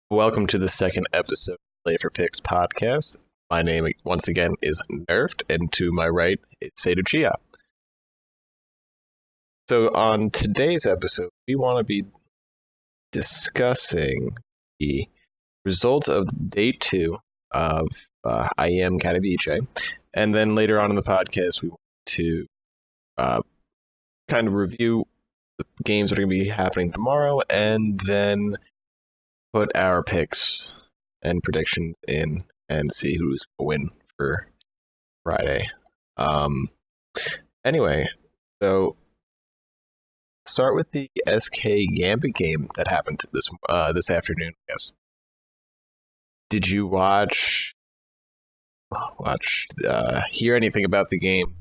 Welcome to the second episode of Play for Picks podcast. My name, once again, is Nerfed, and to my right is Seydou Chia. So, on today's episode, we want to be discussing the results of day two of IEM Katowice, and then later on in the podcast, we want to kind of review the games that are going to be happening tomorrow, and then put our picks and predictions in and see who's going to win for Friday. Anyway, so start with the SK Gambit game that happened this afternoon. Yes. Did you hear anything about the game?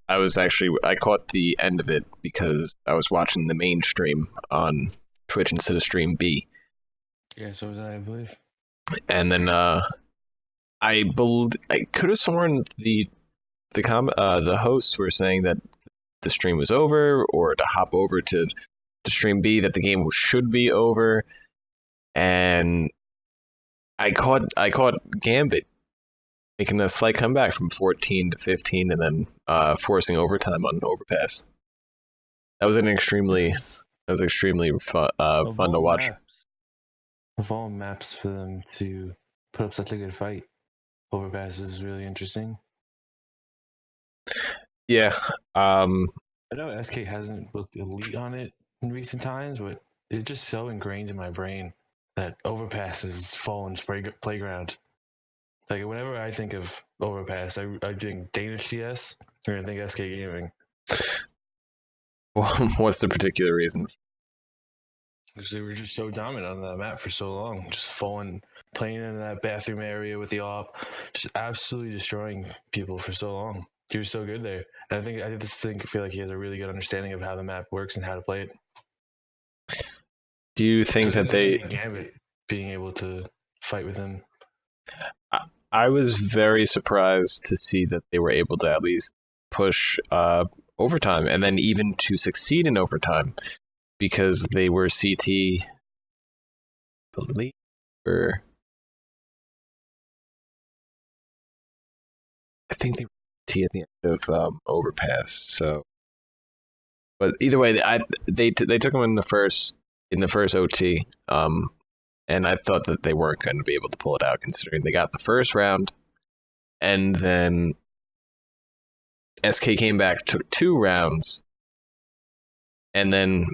I caught the end of it because I was watching the main stream on Twitch instead of stream B. Yeah, so was I believe. And then I could have sworn the hosts were saying that the stream was over, or to hop over to stream B that the game should be over, and I caught Gambit making a slight comeback from 14 to 15, and then forcing overtime on Overpass. That was extremely fun to watch. Of all maps for them to put up such a good fight, Overpass is really interesting. Yeah. I know SK hasn't looked elite on it in recent times, but it's just so ingrained in my brain that Overpass is Fallen's playground. Like, whenever I think of Overpass, I think Danish CS, or I think SK Gaming. What's the particular reason? Because they were just so dominant on that map for so long. Just Fallen playing in that bathroom area with the op, just absolutely destroying people for so long. He was so good there. And I feel like he has a really good understanding of how the map works and how to play it. Do you think that they Gambit being able to fight with him? I was very surprised to see that they were able to at least push overtime, and then even to succeed in overtime, because they were CT, believe, or I think they were T at the end of Overpass. So, but either way, they took them in the first OT, and I thought that they weren't going to be able to pull it out, considering they got the first round, and then SK came back, took 2 rounds, and then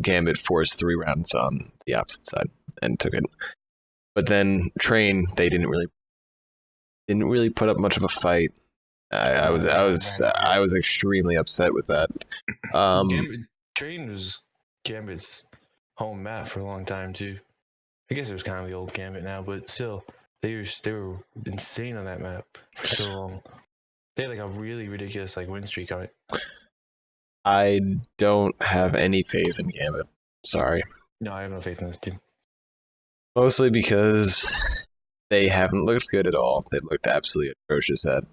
Gambit forced 3 rounds on the opposite side and took it. But then Train, they didn't really put up much of a fight. I was extremely upset with that. Train was Gambit's home map for a long time too. I guess it was kind of the old Gambit now, but still, they were insane on that map for so long. They had like a really ridiculous win streak on it. I don't have any faith in Gambit. Sorry. No, I have no faith in this team. Mostly because they haven't looked good at all. They looked absolutely atrocious at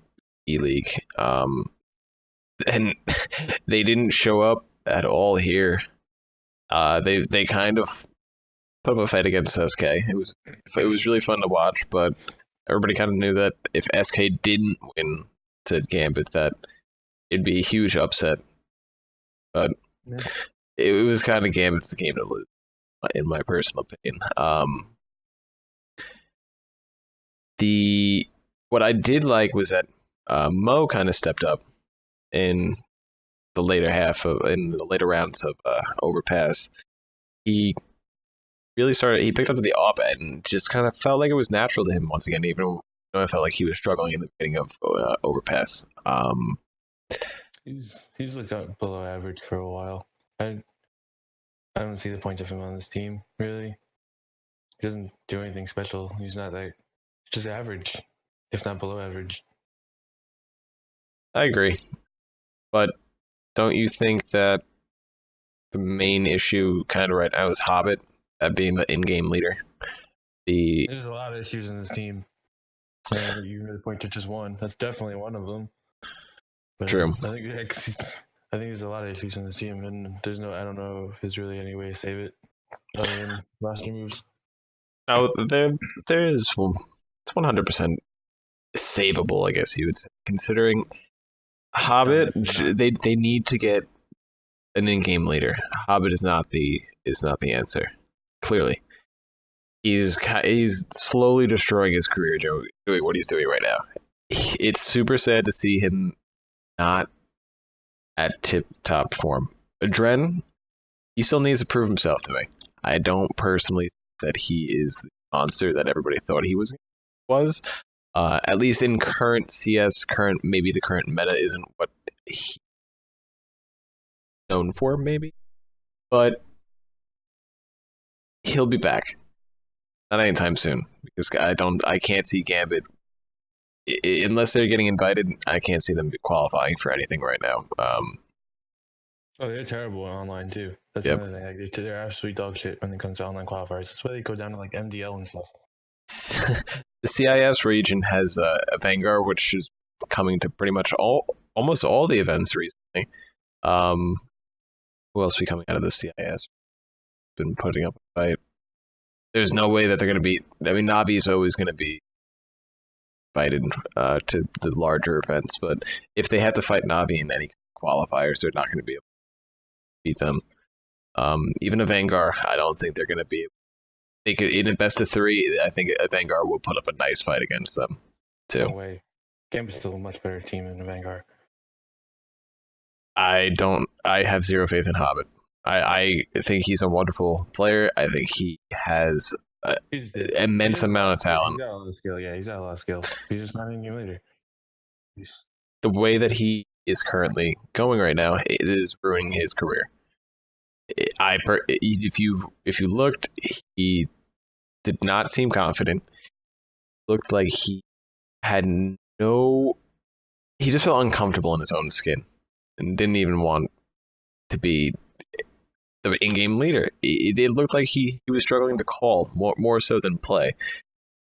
E-League. And they didn't show up at all here. They kind of put up a fight against SK. It was really fun to watch, but everybody kind of knew that if SK didn't win to Gambit, that it'd be a huge upset. But it was kind of Gambit's game to lose, in my personal opinion. What I did like was that Mo kind of stepped up in the later rounds of Overpass. He really he picked up to the op and just kind of felt like it was natural to him once again, even though I felt like he was struggling in the beginning of Overpass. He's looked up below average for a while. I don't see the point of him on this team, really. He doesn't do anything special. He's not just average, if not below average. I agree. But don't you think that the main issue kind of right now is Hobbit at being the in-game leader? There's a lot of issues in this team. You really point to just one. That's definitely one of them. But True. I think there's a lot of issues in this team, and I don't know if there's really any way to save it other than roster moves. Now there is it's 100% savable, I guess you would say. Considering No, Hobbit, definitely not. they need to get an in-game leader. Hobbit is not the answer. Clearly, he's slowly destroying his career, doing what he's doing right now. It's super sad to see him not at tip top form. Dren, he still needs to prove himself to me. I don't personally think that he is the monster that everybody thought he was. At least in current CS, maybe the current meta isn't what he's known for, maybe, but he'll be back. Not anytime soon because I can't see Gambit unless they're getting invited. I can't see them qualifying for anything right now. Oh, they're terrible online too. That's Yep. another thing. Like they're absolute dog shit when it comes to online qualifiers. That's why they go down to like MDL and stuff. The CIS region has a Vanguard, which is coming to pretty much almost all the events recently. Who else be coming out of the CIS? Been putting up a fight. There's no way that they're going to be. I mean, Navi is always going to be invited to the larger events, but if they have to fight Navi in any qualifiers, they're not going to be able to beat them. Even a Vanguard, I don't think they're going to be. They could in a best of three. I think a Vanguard will put up a nice fight against them too. No way. Gambit's still a much better team than the Vanguard. I don't. I have zero faith in Hobbit. I think he's a wonderful player. I think he has an immense amount of talent. He's got a lot of skill. Yeah, he's got a lot of skill. He's just not in game leader. The way that he is currently going right now, it is ruining his career. If you looked, he did not seem confident. Looked like he had no. He just felt uncomfortable in his own skin and didn't even want to be the in-game leader. It looked like he was struggling to call more so than play,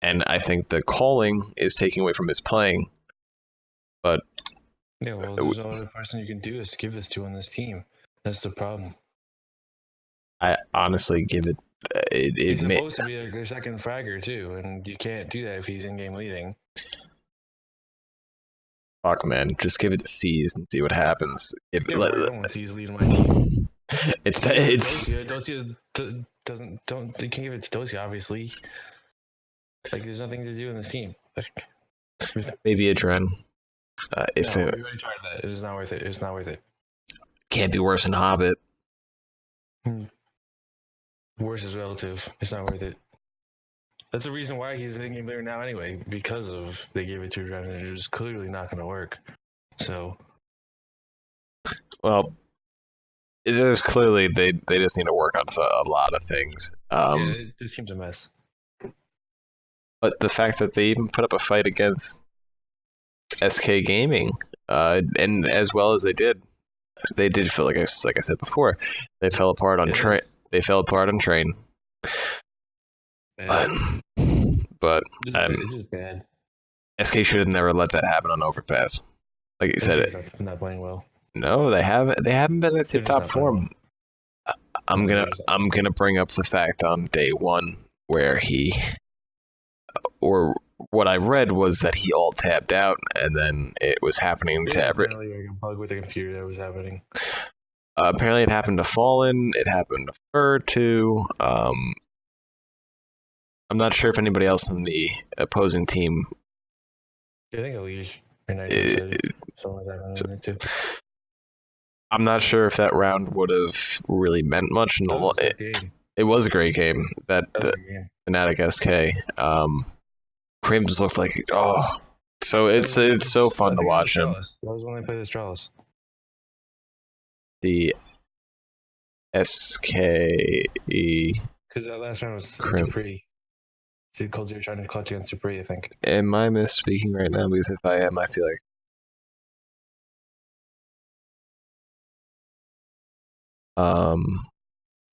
and I think the calling is taking away from his playing. But yeah, well, there's no other person you can do is give this to on this team. That's the problem. I honestly give it. He's supposed to be their second fragger too, and you can't do that if he's in-game leading. Fuck, man, just give it to C's and see what happens. I don't want C's leading my team. It's Dosia doesn't. You can't give it to Dosia, obviously. Like, there's nothing to do in this team. Like, maybe a Dren. We already tried that. It was not worth it. It was not worth it. Can't be worse than Hobbit. Worse is relative. It's not worth it. That's the reason why he's in game leader now anyway, because of they gave it to Dren and it was clearly not going to work. So, well, there's clearly they just need to work on a lot of things. this team's a mess. But the fact that they even put up a fight against SK Gaming, and as well as they did feel like I said before, they fell apart on train. They fell apart on train. But it's just bad. SK should have never let that happen on Overpass. Like you said, not playing well. No, they haven't. They haven't been at tip top form. I'm gonna bring up the fact on day one where or what I read was that he all tabbed out, and then it was happening to every. Apparently, like a bug with the computer that was happening. Apparently, it happened to Fallen. It happened to Fur too. I'm not sure if anybody else in the opposing team. I think Elise and someone that too. I'm not sure if that round would have really meant much in the game. It was a great game. That Fnatic SK. Crims looked like so it's so fun to watch him. That was when they played Astralis. The SKE. Because that last round was Dupree. Cold Zero trying to clutch against Dupree, I think. Am I misspeaking right now? Because if I am, I feel like.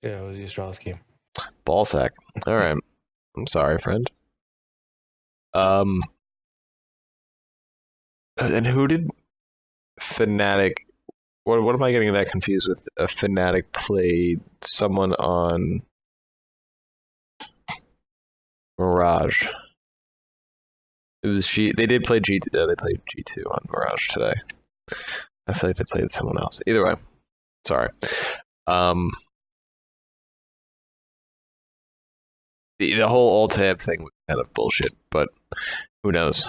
Yeah, it was the Astralis game. Ballsack. All right. I'm sorry, friend. And who did Fnatic? What am I getting that confused with? A Fnatic played someone on. Mirage. It was They did play G2. They played G2 on Mirage today. I feel like they played someone else. Either way, sorry. The whole alt tab thing was kind of bullshit, but who knows?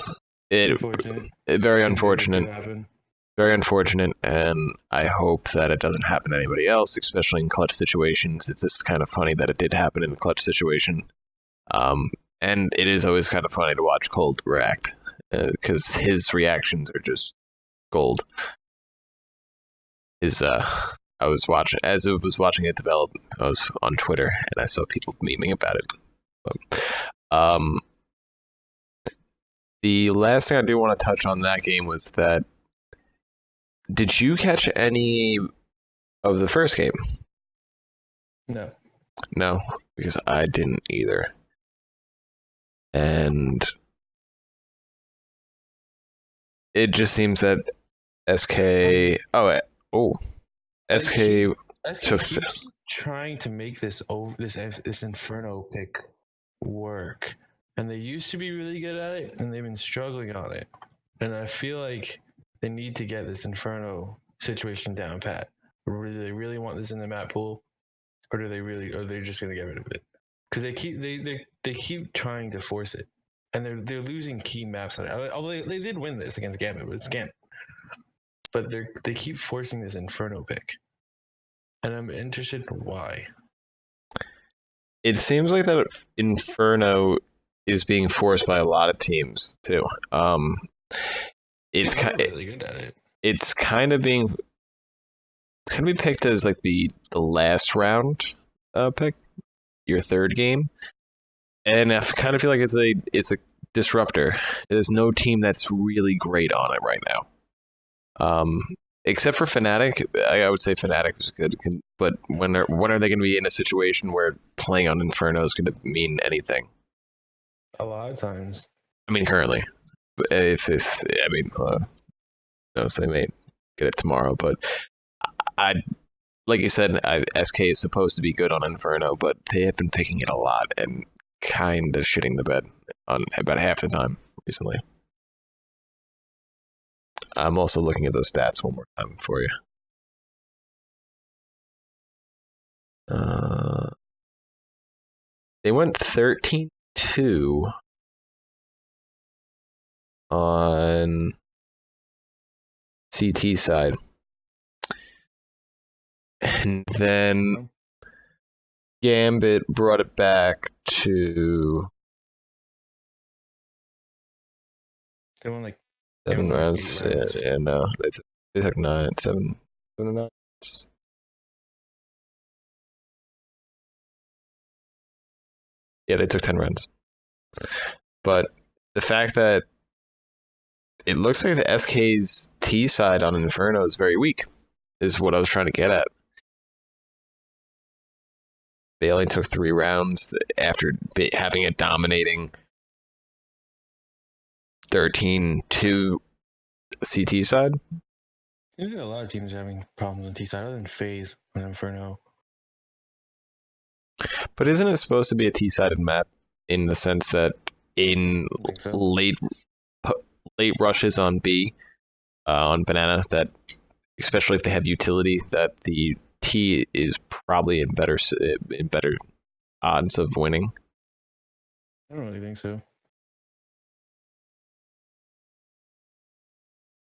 Very unfortunate. Very unfortunate, and I hope that it doesn't happen to anybody else, especially in clutch situations. It's just kind of funny that it did happen in a clutch situation. And it is always kind of funny to watch Cold react, because his reactions are just gold. I was watching it develop. I was on Twitter and I saw people memeing about it. The last thing I do want to touch on that game was that. Did you catch any of the first game? No. No, because I didn't either. And it just seems that SK. SK took. Keeps trying to make this Inferno pick work, and they used to be really good at it, and they've been struggling on it. And I feel like they need to get this Inferno situation down pat. Do they really want this in the map pool, or are they just gonna get rid of it? Because they keep trying to force it, and they're losing key maps on it. Although they did win this against Gambit, but it's Gambit. But they keep forcing this Inferno pick, and I'm interested in why. It seems like that Inferno is being forced by a lot of teams too. It's really good at it. It's kind of being. It's going to be picked as like the last round pick, your third game, and I kind of feel like it's a disruptor. There's no team that's really great on it right now, except for Fnatic. I would say Fnatic is good, but when are they going to be in a situation where playing on Inferno is going to mean anything? A lot of times. I mean, currently, if knows they may get it tomorrow, but like you said, SK is supposed to be good on Inferno, but they have been picking it a lot and kind of shitting the bed on about half the time recently. I'm also looking at those stats one more time for you. They went 13-2 on CT side. And then Gambit brought it back to. They won like 7 rounds. Yeah, no. They took 7 9. Yeah, they took 10 rounds. But the fact that it looks like the SK's T side on Inferno is very weak is what I was trying to get at. They only took 3 rounds after having a dominating 13-2 CT side. There's a lot of teams having problems on T side other than FaZe on Inferno. But isn't it supposed to be a T-sided map in the sense that in late rushes on B, on Banana, that especially if they have utility, that the T is probably in better odds of winning? I don't really think so.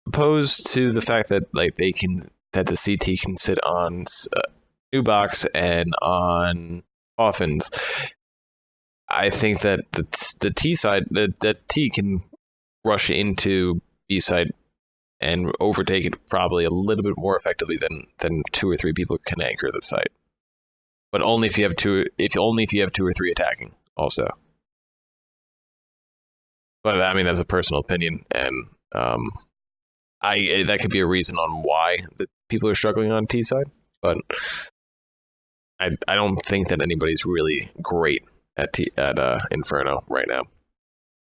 Opposed to the fact that that the CT can sit on new box and on Offens. I think that the T side, that T can rush into B side and overtake it probably a little bit more effectively than 2 or 3 people can anchor the site. But only if you have two or 3 attacking also. But I mean that's a personal opinion, and that could be a reason on why the people are struggling on T side, but I don't think that anybody's really great at Inferno right now.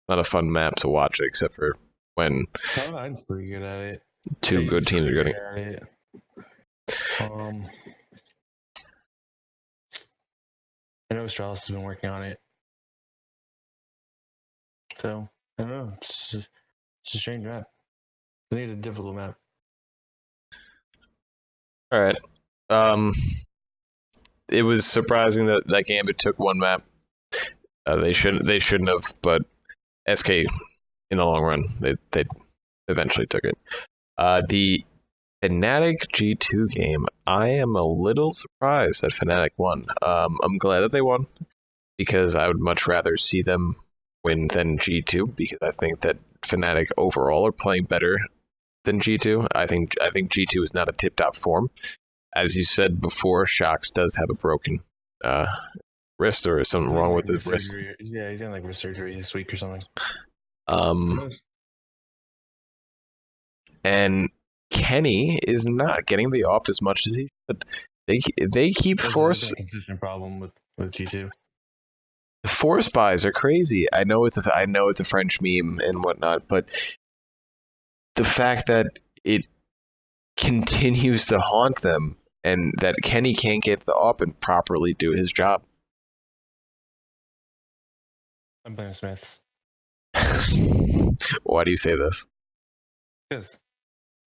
Not a fun map to watch except for when Katowice's pretty good at it. 2 good teams are good at it. I know Astralis has been working on it. So I don't know. It's a strange map. I think it's a difficult map. All right. Um, it was surprising that Gambit took one map. They shouldn't have, but SK in the long run they eventually took it. The Fnatic G2 game, I am a little surprised that Fnatic won. I'm glad that they won because I would much rather see them win than G2 because I think that Fnatic overall are playing better than G2. I think G2 is not a tip-top form. As you said before, Shox does have a broken wrist or something wrong with his wrist. Surgery. Yeah, he's in like wrist surgery this week or something. And Kenny is not getting the off as much as he should. They keep force. A consistent problem with G2. The force buys are crazy. I know it's a French meme and whatnot, but the fact that it continues to haunt them and that Kenny can't get the up and properly do his job. I'm blaming Smiths. Why do you say this? Because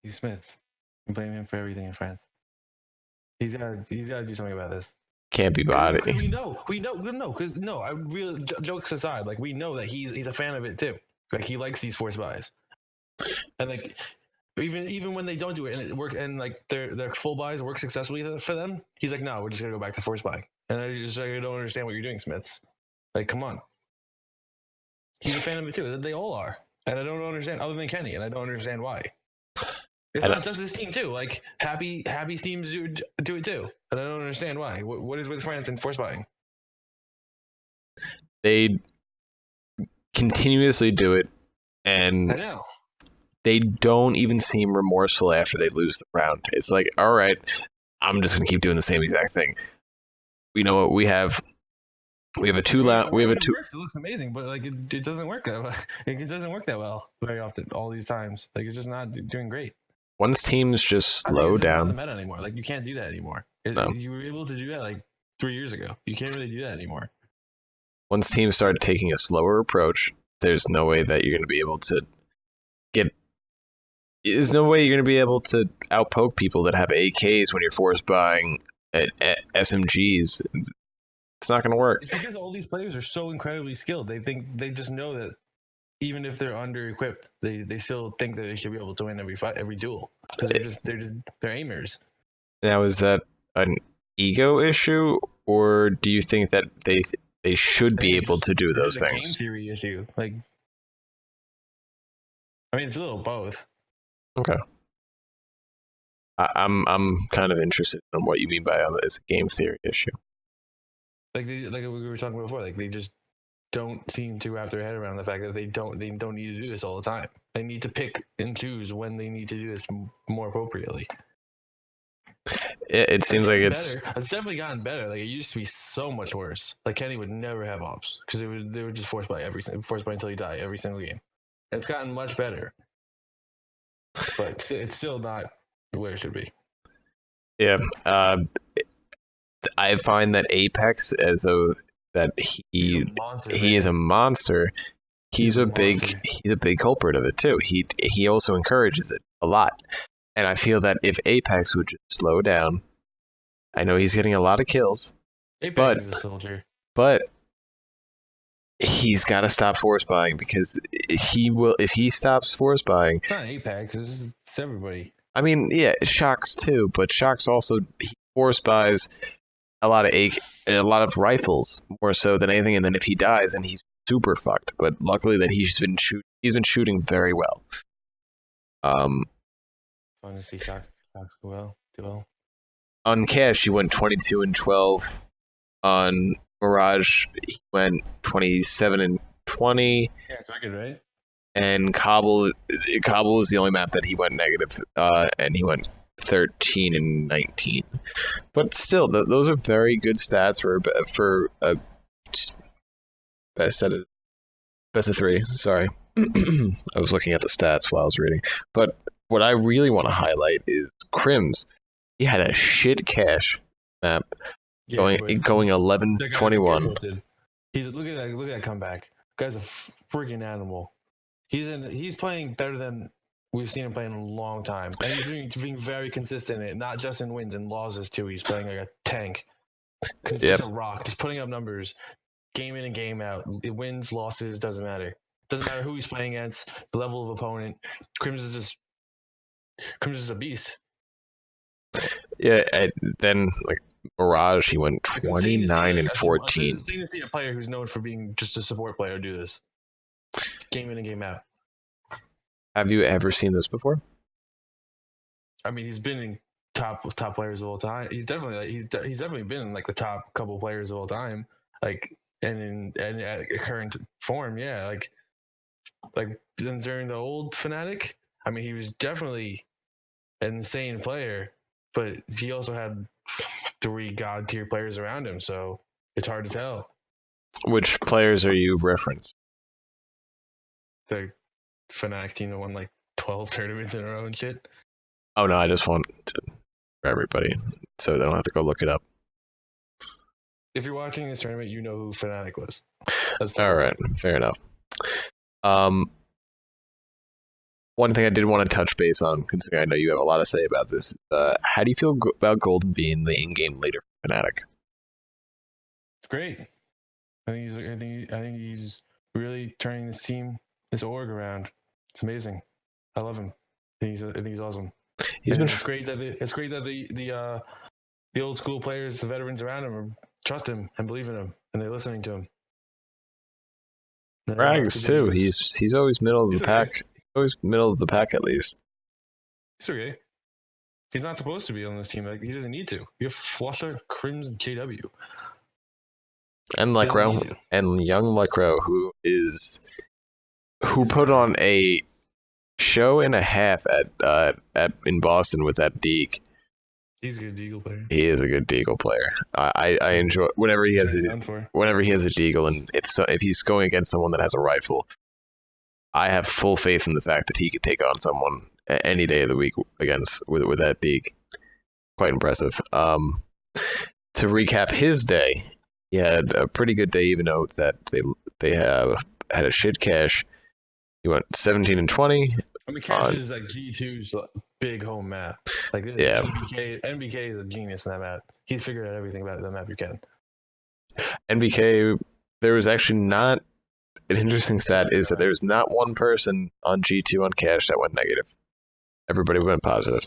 he's Smiths. I'm blaming him for everything in France. He's gotta do something about this. Can't be body. We know, because I really, jokes aside, like we know that he's a fan of it too. Like he likes these force buys, and like even when they don't do it and it work and like their full buys work successfully for them, he's like, no, we're just gonna go back to force buying. And I don't understand what you're doing, Smiths. Like, come on. He's a fan of it too. They all are, and I don't understand other than Kenny, and I don't understand why. It's not just this team too. Like happy teams do it too, and I don't understand why. What is with France and force buying? They continuously do it, and I know they don't even seem remorseful after they lose the round. It's like, all right, I'm just gonna keep doing the same exact thing. You know what? We have a two. It looks amazing, but like it doesn't work that well. It doesn't work that well very often. All these times, like it's just not doing great. Once teams just slow down, it's not the meta anymore. Like you can't do that anymore. You were able to do that like 3 years ago. You can't really do that anymore. Once teams start taking a slower approach, there's no way that you're going to be able to get. There's no way you're going to be able to outpoke people that have AKs when you're force buying at SMGs. It's not going to work. It's because all these players are so incredibly skilled. They just know that even if they're under equipped, they still think that they should be able to win every duel because they're aimers. Now, is that an ego issue, or do you think that they should be able to do those things? It's a game theory issue. Like, I mean, it's a little both. Okay. I'm kind of interested in what you mean by it's a game theory issue. Like we were talking about before, like they just don't seem to wrap their head around the fact that they don't need to do this all the time. They need to pick and choose when they need to do this more appropriately. It seems like it's definitely gotten better. Like it used to be so much worse. Like Kenny would never have ops because they were just forced by until he died every single game. And it's gotten much better, but it's still not where it should be. Yeah, I find that Apex he is a monster. He's a big culprit of it too. He also encourages it a lot. And I feel that if Apex would just slow down, I know he's getting a lot of kills. Apex is a soldier. But he's got to stop force buying because he will. If he stops force buying, it's not Apex. It's everybody. I mean, yeah, Shox too, but Shox also force buys a lot of rifles more so than anything. And then if he dies, then he's super fucked. But luckily that he's been shooting very well. Fun to see Shox go well. On Cash, he went 22 and 12. On Mirage, he went 27 and 20. Yeah, it's record, right? And Kabul is the only map that he went negative, and he went 13 and 19. But still, those are very good stats for a best of 3. Sorry, I was looking at the stats while I was reading. But what I really want to highlight is Crims. He had a shit Cash map going 11-21. Look at that comeback. Guy's a freaking animal. He's playing better than we've seen him play in a long time, and he's being very consistent in it, not just in wins and losses too. He's playing like a tank, just a rock, just putting up numbers, game in and game out. It wins, losses, doesn't matter. Doesn't matter who he's playing against, the level of opponent. Crims is a beast. Yeah, then like Mirage, he went 29 and 14. It's insane to see a player who's known for being just a support player do this, game in and game out. Have you ever seen this before? I mean, he's been in top players of all time. He's definitely been in like the top couple players of all time. Like and at current form, yeah. Like during the old Fnatic, I mean, he was definitely an insane player, but he also had 3 god tier players around him, so it's hard to tell. Which players are you referencing? The Fnatic team that won like 12 tournaments in a row and shit. Oh no, I just want to for everybody, so they don't have to go look it up. If you're watching this tournament, you know who Fnatic was. All right, fair enough. One thing I did want to touch base on, considering I know you have a lot to say about this, how do you feel about Golden being the in-game leader for Fnatic? It's great. I think he's really turning this org around. It's amazing. I love him. I think he's awesome. It's great that the old school players, the veterans around him, trust him and believe in him, and they're listening to him. Frags too. He's always middle of the pack. Always middle of the pack at least. It's okay. He's not supposed to be on this team. Like, he doesn't need to. You have Flusher, Crims, and KW. And Lecro, and young Lecro, who put on a show and a half at in Boston with that Deagle. He's a good Deagle player. He is a good Deagle player. I enjoy whenever he has a Deagle, and if he's going against someone that has a rifle, I have full faith in the fact that he could take on someone any day of the week against with that Deagle. Quite impressive. To recap his day, he had a pretty good day, even though that they have had a shit cash. He went 17 and 20. I mean, Cash is like G2's big home map. Like, yeah. NBK is a genius in that map. He's figured out everything about that map you can. NBK, there was actually not an interesting stat is that there's not one person on G2 on Cash that went negative. Everybody went positive.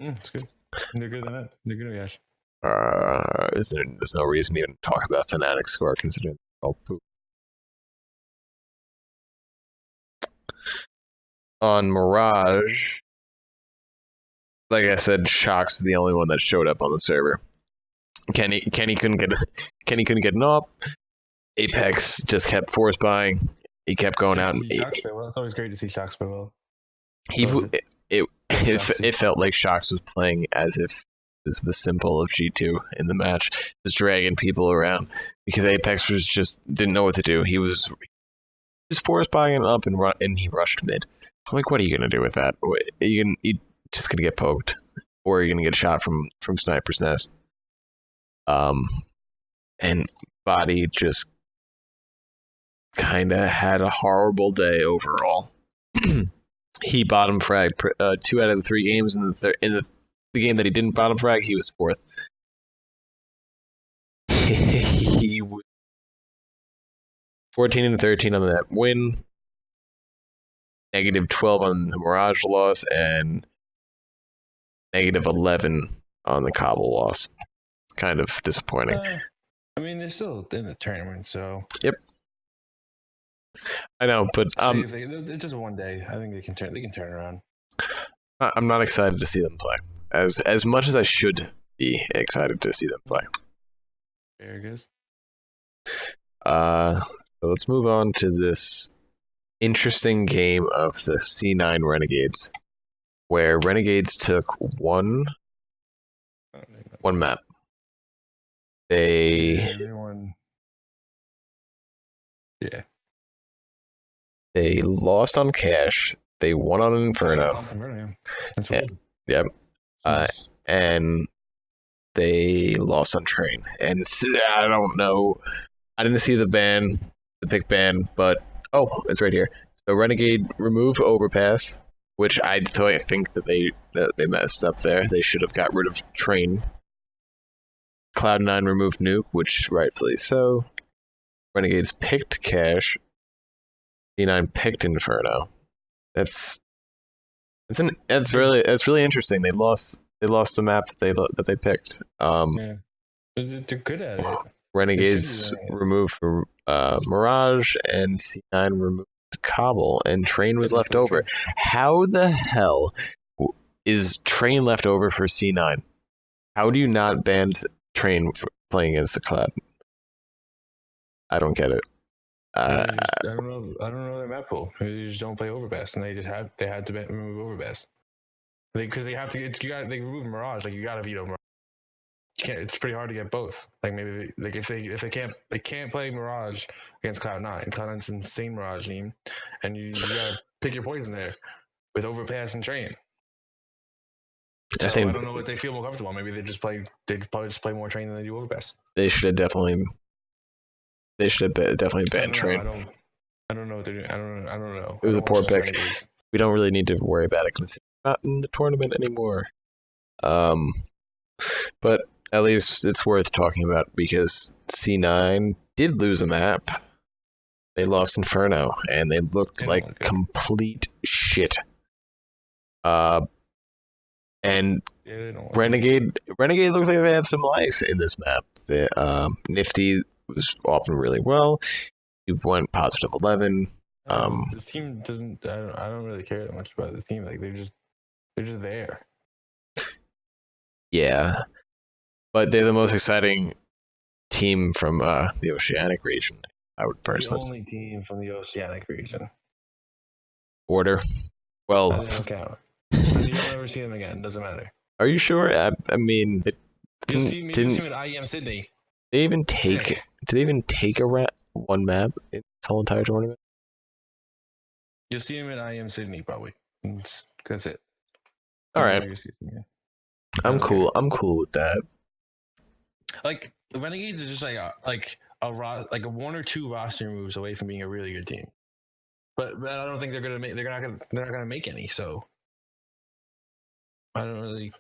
That's good. They're good at that. They're good at Cash. There's no reason to even talk about Fnatic score considering all poop. On Mirage, like I said, Shox is the only one that showed up on the server. Kenny couldn't get an up. Apex just kept force buying. He kept going out. It's always great to see Shox play well. It felt like Shox was playing as if it was the symbol of G2 in the match, just dragging people around because Apex just didn't know what to do. He was force buying up and he rushed mid. I'm like, what are you gonna do with that? You just gonna get poked, or you're gonna get shot from Sniper's Nest. And Body just kind of had a horrible day overall. He bottom fragged 2 out of the 3 games. In the game that he didn't bottom frag, he was 4th. He was 14 and 13 on that win, -12 on the Mirage loss, and -11 on the Cobble loss. Kind of disappointing. I mean, they're still in the tournament, so. Yep. I know, but it's just one day. I think they can turn around. I'm not excited to see them play as much as I should be excited to see them play. There it goes. So let's move on to this interesting game of the C9 Renegades, where Renegades took one map. They lost on Cash. They won on Inferno. That's weird. Yep. And they lost on Train. And I don't know. I didn't see the ban the pick ban, but it's right here. So Renegade removed Overpass, which I think that they messed up there. They should have got rid of Train. Cloud9 removed Nuke, which rightfully so. Renegades picked Cash. C9 picked Inferno. That's really interesting. They lost the map that they picked. Yeah, they're good at it. Renegades removed Mirage, and C9 removed Cobble, and Train was left over. How the hell is Train left over for C9? How do you not ban Train for playing against the Cloud? I don't get it. I don't know their map pool. They just don't play Overpass, and they had to remove Overpass. Because they have to. They remove Mirage. Like, you gotta veto Mirage. It's pretty hard to get both. Like, maybe if they can't play Mirage against Cloud9. Cloud9's an insane Mirage team, and you gotta pick your poison there with Overpass and Train. So I don't know what they feel more comfortable. Maybe they probably just play more Train than they do Overpass. They should have definitely banned Train. I don't know what they're doing. I don't know. It was a poor pick. We don't really need to worry about it because it's not in the tournament anymore. But at least it's worth talking about because C9 did lose a map. They lost Inferno, and they looked like complete shit. And Renegade looked like they had some life in this map. Nifty was open really well. He went positive 11. This team doesn't. I don't really care that much about this team. Like, they're just there. Yeah, but they're the most exciting team from the Oceanic region. I would personally. The only team from the Oceanic region. Order. Well, that doesn't count. You don't ever see them again. Doesn't matter. Are you sure? I mean, you'll see them at IEM Sydney. Did they even take one map in this whole entire tournament? You'll see him at IEM Sydney probably. That's it. All right. I'm cool. I'm cool with that. Like, the Renegades is just like a one or two roster moves away from being a really good team. But I don't think they're not gonna make any. So I don't know.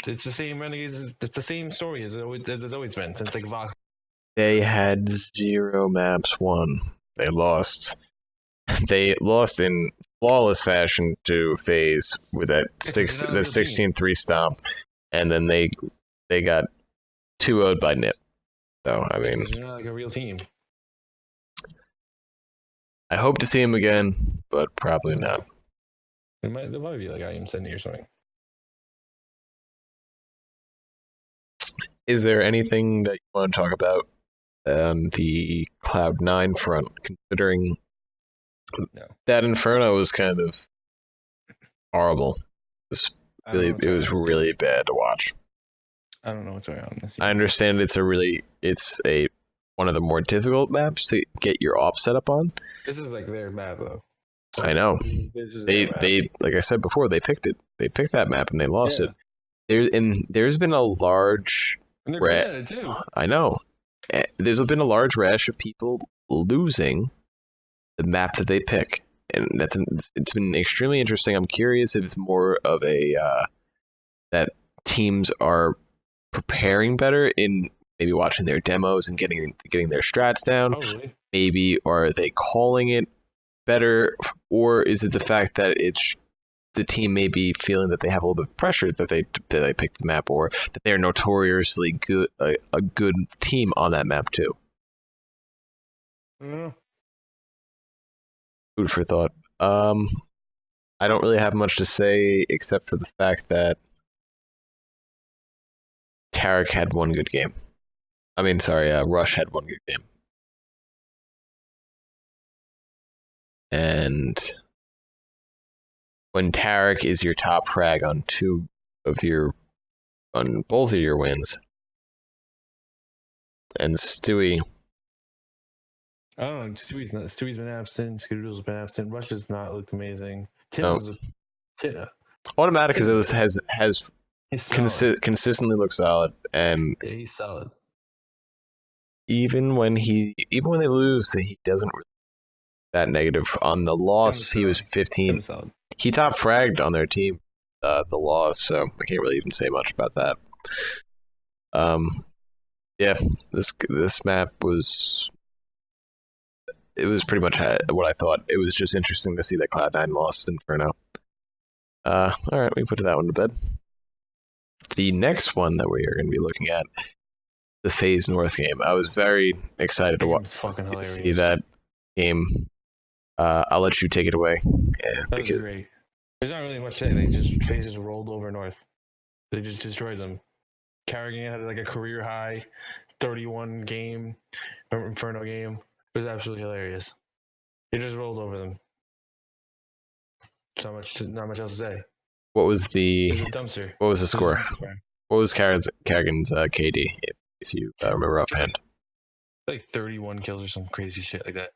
It's the same Renegades. It's the same story as it's always been since like Vox. They had 0 maps won. They lost. They lost in flawless fashion to FaZe with that 16-3 stomp, and then they got 2-0'd by Nip. So I mean, they're not like a real team. I hope to see him again, but probably not. It might be like IEM Sydney or something. Is there anything that you want to talk about on the Cloud9 front, considering that Inferno was kind of horrible? It was really bad to watch. I don't know what's going on in this. I understand it's one of the more difficult maps to get your op set up on. This is like their map though. I know. They like I said before, they picked it. They picked that map and they lost it. There's been a large I know. There's been a large rash of people losing the map that they pick, and it's been extremely interesting. I'm curious if it's more of that teams are preparing better in maybe watching their demos and getting their strats down. Oh, really? Maybe are they calling it better, or is it the fact that the team may be feeling that they have a little bit of pressure that they picked the map, or that they're notoriously good a good team on that map too? Food for thought. I don't really have much to say except for the fact that Tarek had one good game. I mean, sorry, Rush had one good game. And when Tarek is your top frag on both of your wins, and Stewie. I don't know. Stewie's been absent. Scooter's been absent. Rush has not looked amazing. Tim Automatic has consistently looked solid, and he's solid. even when they lose, he doesn't really that negative. On the loss, he was 15. He top fragged on their team, the loss, so I can't really even say much about that. Yeah, this map was pretty much what I thought. It was just interesting to see that Cloud9 lost Inferno. All right, we put that one to bed. The next one that we are going to be looking at, the FaZe North game. I was very excited to see that game. I'll let you take it away. That was great. There's not really much to say. FaZe just rolled over North. They just destroyed them. Carrigan had like a career high 31 game Inferno game. It was absolutely hilarious. They just rolled over them. Not much else to say. What was the dumpster? What was the score? What was Carrigan's KD, if you remember offhand? Like 31 kills or some crazy shit like that.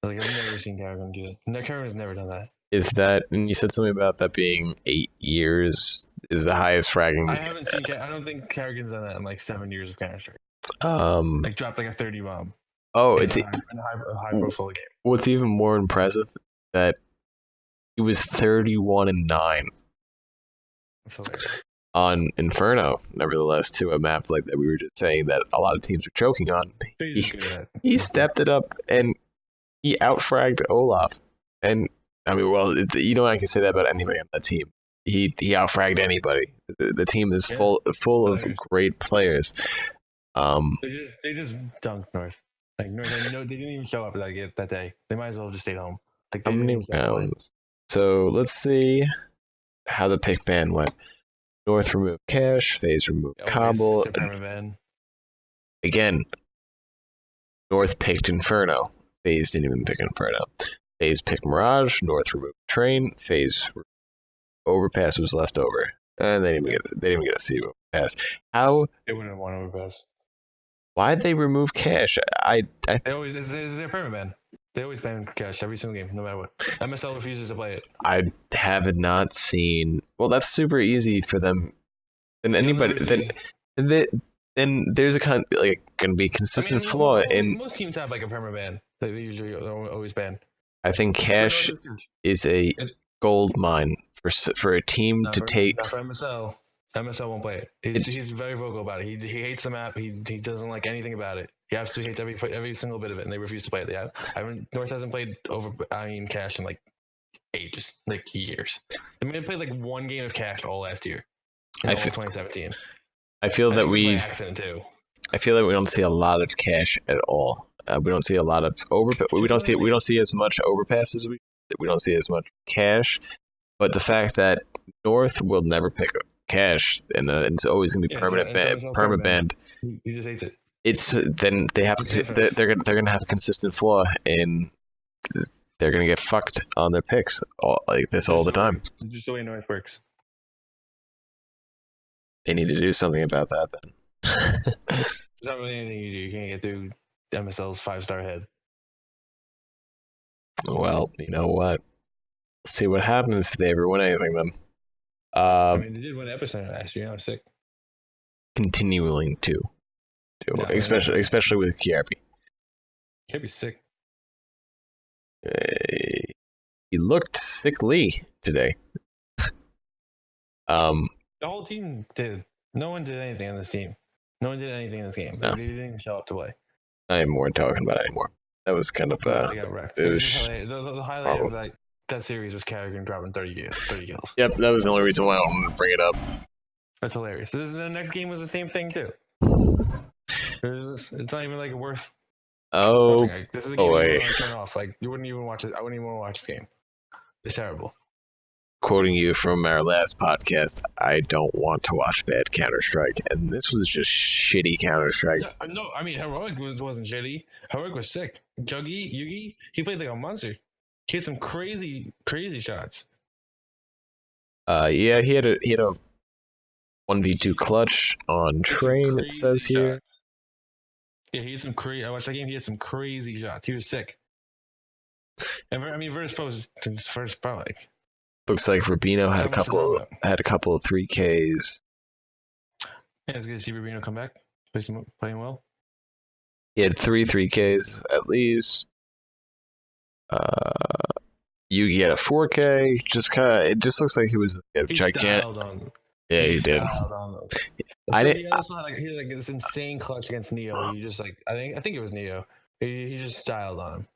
Like I've never seen Carrigan do that. Carrigan's never done that. Is that? And you said something about that being 8 years. Is the highest fragging? I haven't seen. I don't think Carrigan's done that in like 7 years of Counter Strike. Like dropped like a 30 bomb. Oh, it's in a high profile game. What's even more impressive that he was 31-9 on Inferno. Nevertheless, to a map like that, we were just saying that a lot of teams are choking on. He stepped it up and he outfragged Olaf. And I mean, well, I can say that about anybody on that team. He outfragged anybody. The team is full of great players. They just dunked North. Like North, they didn't even show up that day. They might as well have just stayed home. Like, how many rounds? So let's see how the pick ban went. North removed Cash, FaZe removed Cobble. Again, North picked Inferno. FaZe didn't even pick Inferno. FaZe picked Mirage. North removed Train. FaZe Overpass was left over, and they didn't even get to see Overpass. How they wouldn't have won Overpass? Why'd they remove Cash? They always it's their perma ban. They always ban Cash every single game, no matter what. MSL refuses to play it. I have not seen. Well, that's super easy for them. And anybody then there's gonna be consistent flaw in. Most teams have like a perma ban. They usually always ban. I think Cash is a gold mine for a team to take. Not for MSL. MSL won't play it. He's very vocal about it. He hates the map. He doesn't like anything about it. He absolutely hates every single bit of it, and they refuse to play it. North hasn't played Cash in like ages, like years. I mean, they played like one game of Cash all last year. In 2017. I feel that we don't see a lot of Cash at all. We don't see a lot of we don't see as much overpasses. We don't see as much Cash. But the fact that North will never pick Cash and it's always going to be permanent banned. He just hates it. It's then they have they're going to have a consistent flaw in. They're going to get fucked on their picks all the time. It's just the way North works. They need to do something about that then. There's not really anything you do. You can't get through MSL's 5-star head. Well, you know what? See what happens if they ever win anything then. They did win Epicenter last year. I'm sick. Continuing to especially with KRP. Can't be sick. He looked sickly today. The whole team did. No one did anything on this team. No one did anything in this game. No. They didn't even show up to play. I am more talking about it anymore. That was kind of they got wrecked. It was the highlight of that series was Carrigan dropping 30 kills. Yep, that was the only reason why I wanted to bring it up. That's hilarious. The next game was the same thing too. It's not even like worth. Oh, this is a game you want to turn off. Like you wouldn't even watch it. I wouldn't even want to watch this game. It's terrible. Quoting you from our last podcast, I don't want to watch bad Counter Strike, and this was just shitty Counter Strike. No, I mean Heroic wasn't shitty. Heroic was sick. Yugi, he played like a monster. He had some crazy shots. Yeah, he had a 1v2 clutch on Train. It says here. Shots. Yeah, he had some crazy. I watched that game. He had some crazy shots. He was sick. And Virtus Pro was his first pro. Like, looks like Rubino had a couple of 3Ks. Yeah, it's good to see Rubino come back. Playing well. He had 3 3Ks at least. Yugi had a 4K. Just kind of, it just looks like he was a He gigantic. styled on them. Yeah, He he did. styled on them. I So didn't. he also had he had like this insane clutch against Neo. Where he just like I think it was Neo. He just styled on him.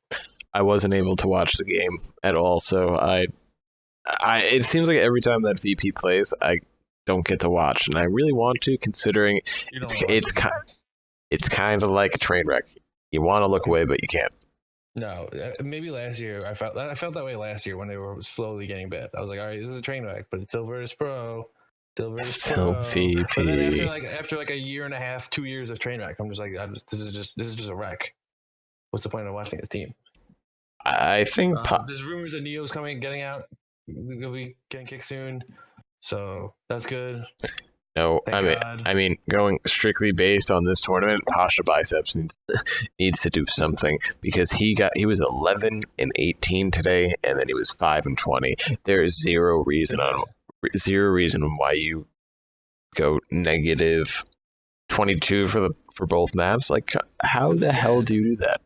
I wasn't able to watch the game at all, so it seems like every time that VP plays, I don't get to watch, and I really want to, considering You don't it's want to watch it's the games. it's kind of like a train wreck. You want to look away, but you can't. No, maybe last year I felt that way last year when they were slowly getting bad. I was like, all right, this is a train wreck, but it's still Virtus Pro, still Virtus Still Pro. But then VP. after like a year and a half, 2 years of train wreck, I'm just like, this is just a wreck. What's the point of watching this team? I think. There's rumors that Neo's getting out. He'll be getting kicked soon, so that's good. No, Thank God. I mean, going strictly based on this tournament, Pasha Biceps needs to do something because he was 11-18 today, and then he was 5-20. There is zero reason why you go negative 22 for both maps. Like, how the hell do you do that?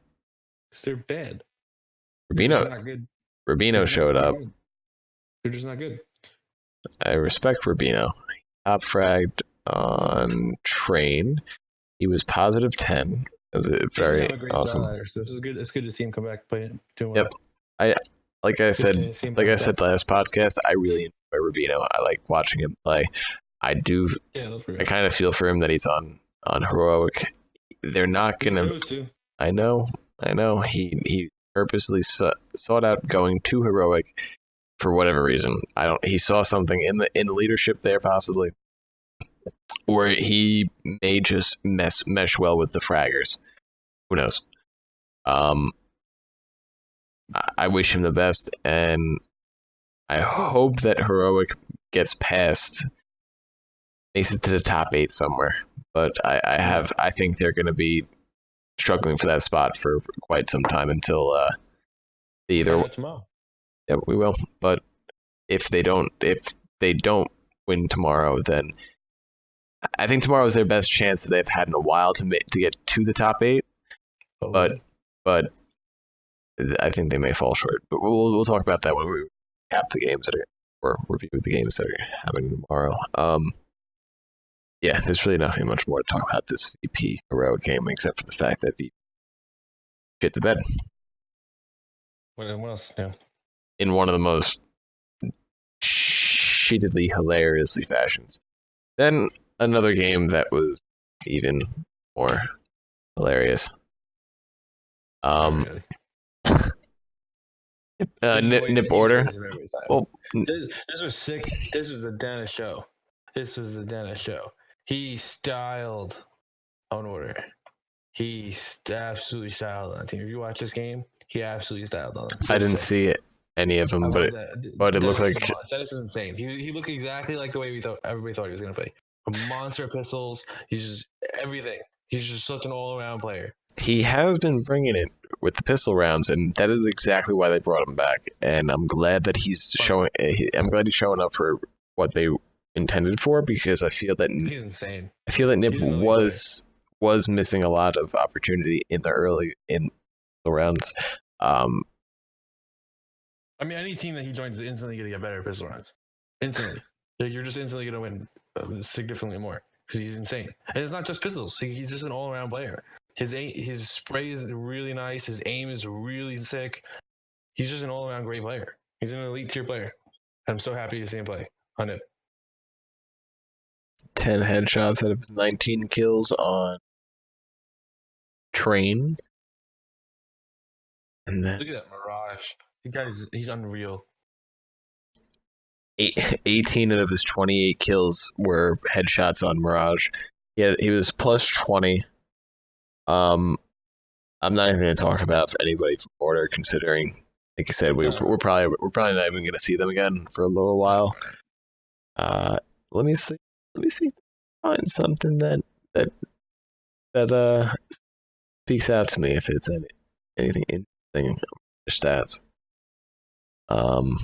Because they're bad. They're just Rubino not good. Rubino showed up. They're just not good. I respect Rubino. Top fragged on train. He was positive 10. It was very awesome. So this is good. It's good to see him come back playing doing Yep. well. Like I said Back. last podcast, I really enjoy Rubino. I like watching him play. I do. Yeah, I kind of feel for him that he's on heroic. They're not gonna. I know. He purposely sought out going to heroic for whatever reason. He saw something in the leadership there possibly, or he may just mesh well with the fraggers. Who knows? I wish him the best, and I hope that heroic gets past, makes it to the top 8 somewhere. But I think they're going to be struggling for that spot for quite some time until either. Tomorrow. Yeah, we will. But if they don't win tomorrow, then I think tomorrow is their best chance that they've had in a while to get to the top 8. But I think they may fall short. But we'll talk about that when we cap the games or review the games that are happening tomorrow. Yeah, there's really nothing much more to talk about this VP heroic game except for the fact that VP shit the bed. What else? Yeah. In one of the most shittedly hilariously fashions. Then another game that was even more hilarious. Really? Nip order. Well, this was sick. This was a Dennis show. He styled on order. He absolutely styled on team. If you watch this game, he absolutely styled on them. I didn't see any of them, but it looked like Dennis is insane. He looked exactly like the way everybody thought he was going to play. A monster pistols. He's just everything. He's just such an all-around player. He has been bringing it with the pistol rounds, and that is exactly why they brought him back. And I'm glad that he's showing. I'm glad he's showing up for what they intended for, because I feel that he's insane. I feel that Nip was missing a lot of opportunity in the rounds. I mean, any team that he joins is instantly going to get better pistol rounds. Instantly, you're just instantly going to win significantly more because he's insane. And it's not just pistols; he's just an all-around player. His spray is really nice. His aim is really sick. He's just an all-around great player. He's an elite tier player. I'm so happy to see him play on it. 10 headshots out of 19 kills on train. And then look at that Mirage. He's unreal. 18 out of his 28 kills were headshots on Mirage. He was plus 20. I'm not even going to talk about anybody from Order, considering, like I said, we're probably not even going to see them again for a little while. Let me see. Find something that speaks out to me if it's anything interesting. Stats. No.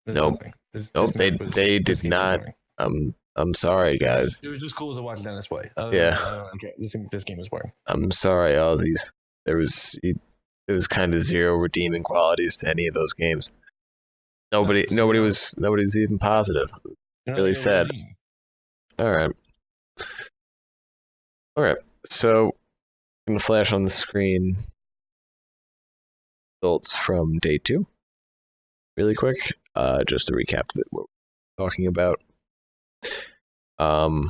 Nope. They did not. I'm sorry, guys. It was just cool to watch Dennis play. Other than Yeah, that, I don't care. This game was boring. I'm sorry, Aussies. There was kind of zero redeeming qualities to any of those games. No, zero. Nobody was even positive. You're not Really like a real sad. team. All right, all right. So I'm gonna flash on the screen results from day 2, really quick. Just to recap what we're talking about. Um,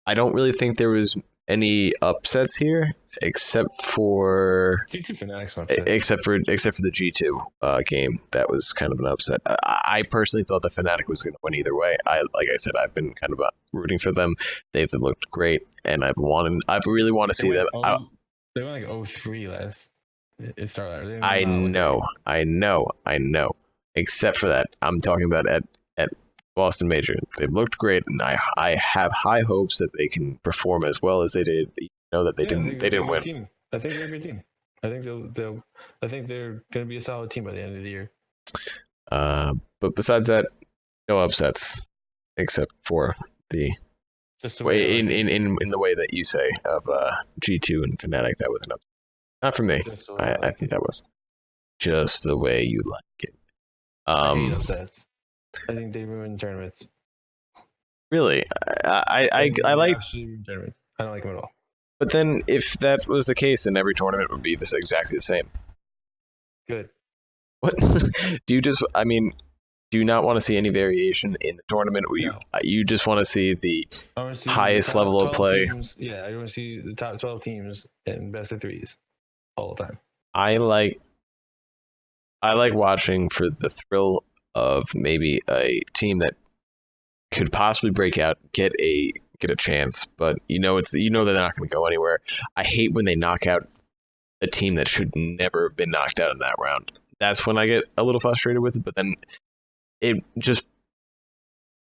I don't really think there was any upsets here, except for G2 Fanatics upset. except for the G2 game. That was kind of an upset. I personally thought the Fnatic was going to win either way. Like I said, I've been kind of rooting for them. They've looked great, and I really want to They see them. went they went like 0-3 last. It started. They didn't I come out like know, I know, I know. Except for that, I'm talking about at Boston Major. They looked great, and I have high hopes that they can perform as well as they did. You know that yeah, I think they they'll be a didn't good win. team. I think they're a good team. I think they'll. I think they're going to be a solid team by the end of the year. But besides that, no upsets, except for the Just the way I way like it. in the way that you say of G2 and Fnatic. That was an upset. Not for me. Just the way I I like think it. that was just the way you like it. I hate upsets. I think they ruin tournaments. Really, I They like. absolutely ruin tournaments. I don't like them at all. But then, if that was the case, then every tournament would be this exactly the same. Good. What do you just? I mean, do you not want to see any variation in the tournament? Or No. you just want to see the I want to see the highest top level of 12 play? teams. Yeah, I want to see the top 12 teams in best of threes all the time. I like watching for the thrill of maybe a team that could possibly break out, get a chance, but they're not going to go anywhere. I hate when they knock out a team that should never have been knocked out in that round. That's when I get a little frustrated with it. But then it just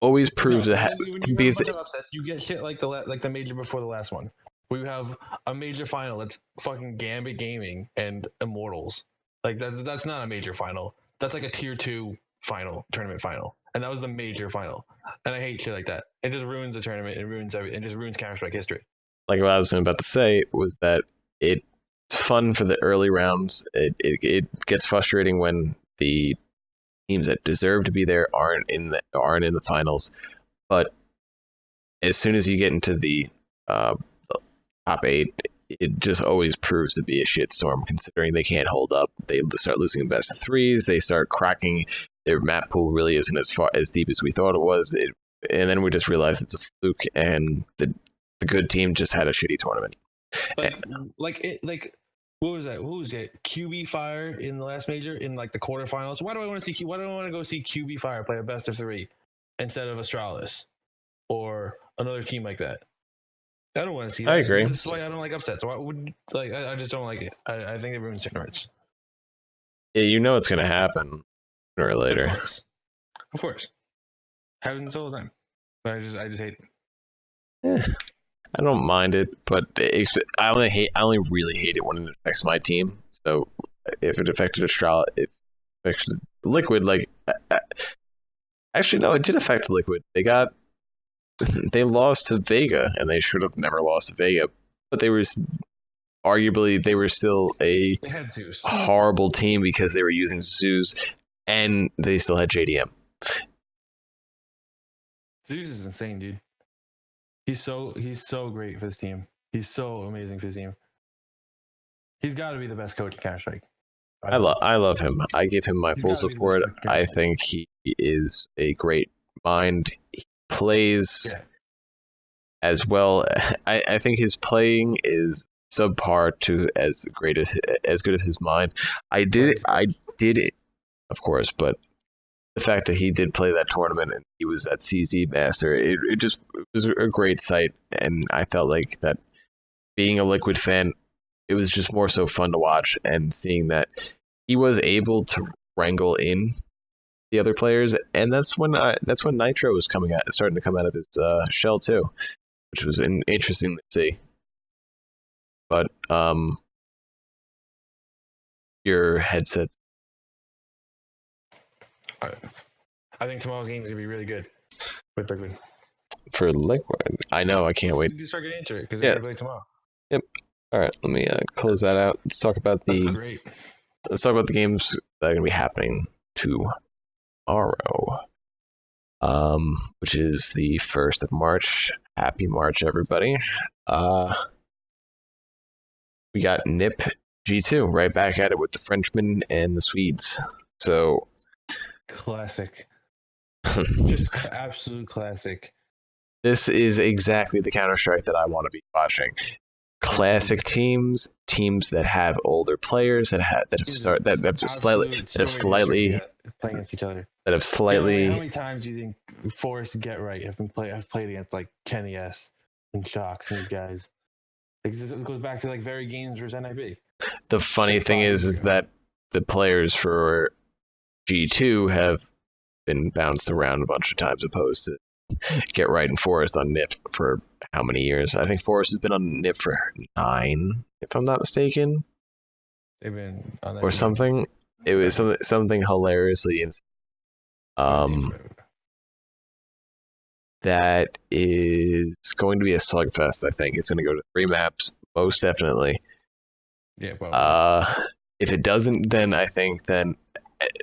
always proves No, that when you have a because bunch of upsets, you get shit like the major before the last one. We have a major final that's fucking Gambit Gaming and Immortals. Like that's not a major final. That's like a tier 2 final, tournament final. And that was the major final. And I hate shit like that. It just ruins the tournament. It ruins everything. It just ruins Counter Strike history. like what I was about to say was that it's fun for the early rounds. It gets frustrating when the teams that deserve to be there aren't in the finals. But as soon as you get into the top 8, it just always proves to be a shitstorm. Considering they can't hold up, they start losing best of threes. They start cracking. Their map pool really isn't as deep as we thought it was. And then we just realize it's a fluke, and the good team just had a shitty tournament. Like what was that? Who was it? QB Fire in the last major in like the quarterfinals. Why do I want to see? Why do I want to go see QB Fire play a best of 3 instead of Astralis or another team like that? I don't want to see I that. agree. This is why I don't like upsets. Why would like I just don't like it. I think it ruins tournaments. Yeah, it's going to happen sooner or Of later. course, of course, happens all the time. But I just hate it. Eh, I don't mind it, but I only really hate it when it affects my team. So if it affected Australia, if it affected Liquid, like actually no, it did affect Liquid. They lost to Vega, and they should have never lost to Vega. But they were still a They had Zeus. horrible team because they were using Zeus, and they still had JDM. Zeus is insane, dude. He's so great for this team. He's so amazing for his team. He's got to be the best coach in Counter Strike. I love him. I give him my He's full got to be the best support. coach in Counter I Strike. think he is a great mind. He plays Yeah. as well. I think his playing is subpar to as good as his mind. I did it, of course, but the fact that he did play that tournament and he was that CZ master, it was a great sight, and I felt like that being a Liquid fan, it was just more so fun to watch and seeing that he was able to wrangle in the other players, and that's when Nitro was starting to come out of his shell too, which was interesting to see. But your headsets. All right. I think tomorrow's game is gonna be really good with Liquid. For Liquid. I know. I can't wait. You start getting into it because Yeah. they're gonna play tomorrow. Yep. All right. Let me close that out. Let's talk about the Great. games that are gonna be happening tomorrow. Which is the 1st of March. Happy March, everybody. We got NIP G2 right back at it with the Frenchmen and the Swedes. So Classic. Just absolute classic. this is exactly the Counter Strike that I want to be watching. Classic teams that have older players that have slightly playing against each other. That have slightly. How many times do you think Forrest Get Right have played against like Kenny S and Shocks and these guys? Like, it goes back to like very games versus NIB. The funny thing is that the players for G2 have been bounced around a bunch of times, opposed to Get Right and Forrest on NIP for how many years? I think Forrest has been on NIP for 9, if I'm not mistaken. They've been on that or something. It was something hilariously insane. That is going to be a slugfest. I think it's going to go to 3 maps, most definitely. Yeah. Probably. If it doesn't, then I think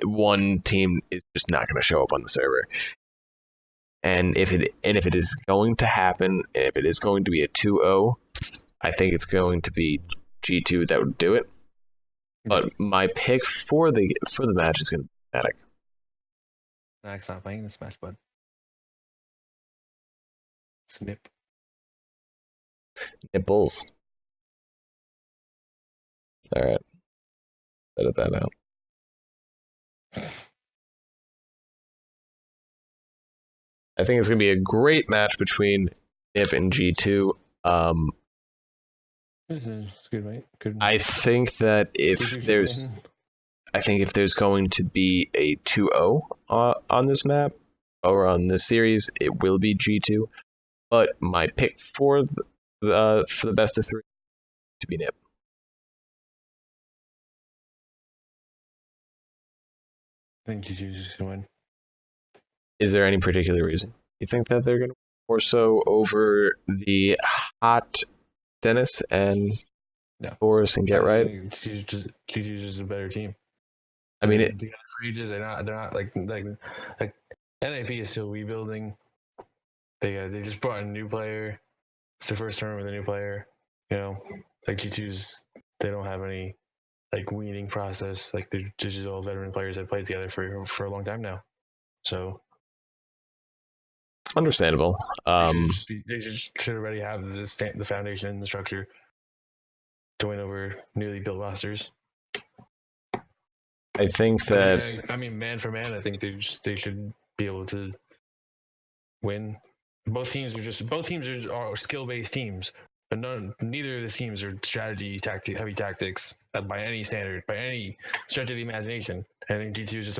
one team is just not going to show up on the server. And if it is going to happen, and if it is going to be a 2-0, I think it's going to be G2 that would do it. But my pick for the match is going to be Fnatic. Fnatic's not playing this match, bud. Snip. Bulls. All right. Edit that out. I think it's going to be a great match between NIP and G2. This is good, mate. Good. I think that if there's going to be a 2-0 on this map or on this series, it will be G2. But my pick for the best of 3 to be NIP. I think G2 is going to win. Is there any particular reason you think that they're going to more so over the hot Dennis and Forrest and Get Right? G2 is just a better team. I mean, they're not like NIP is still rebuilding. They just brought in a new player. It's their first tournament with a new player. You know, like G2's, they don't have any like weaning process. Like they're just all veteran players that played together for a long time now. So understandable. They should already have the foundation and the structure to win over newly built rosters. I think that man for man, I think they should be able to win. Both teams are skill based teams, but neither of the teams are heavy tactics by any standard, by any stretch of the imagination. I think G2 is just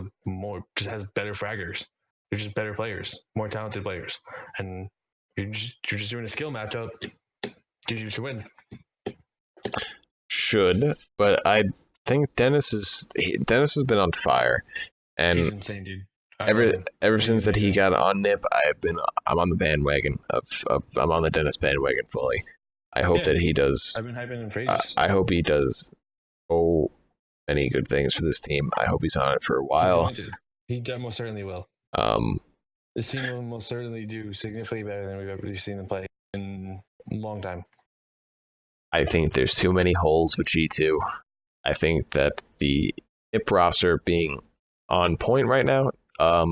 has better fraggers. They're just better players, more talented players, and you're just doing a skill matchup. G2 should win. But I think Dennis has been on fire, and he's insane, dude. Ever since that he got on NIP, I'm on the bandwagon I'm on the Dennis bandwagon fully. I hope that he does. I've been hyping him for ages. I hope he does so many good things for this team. I hope he's on it for a while. He most certainly will. This team will most certainly do significantly better than we've ever seen them play in a long time. I think there's too many holes with G2. I think that the NIP roster being on point right now, I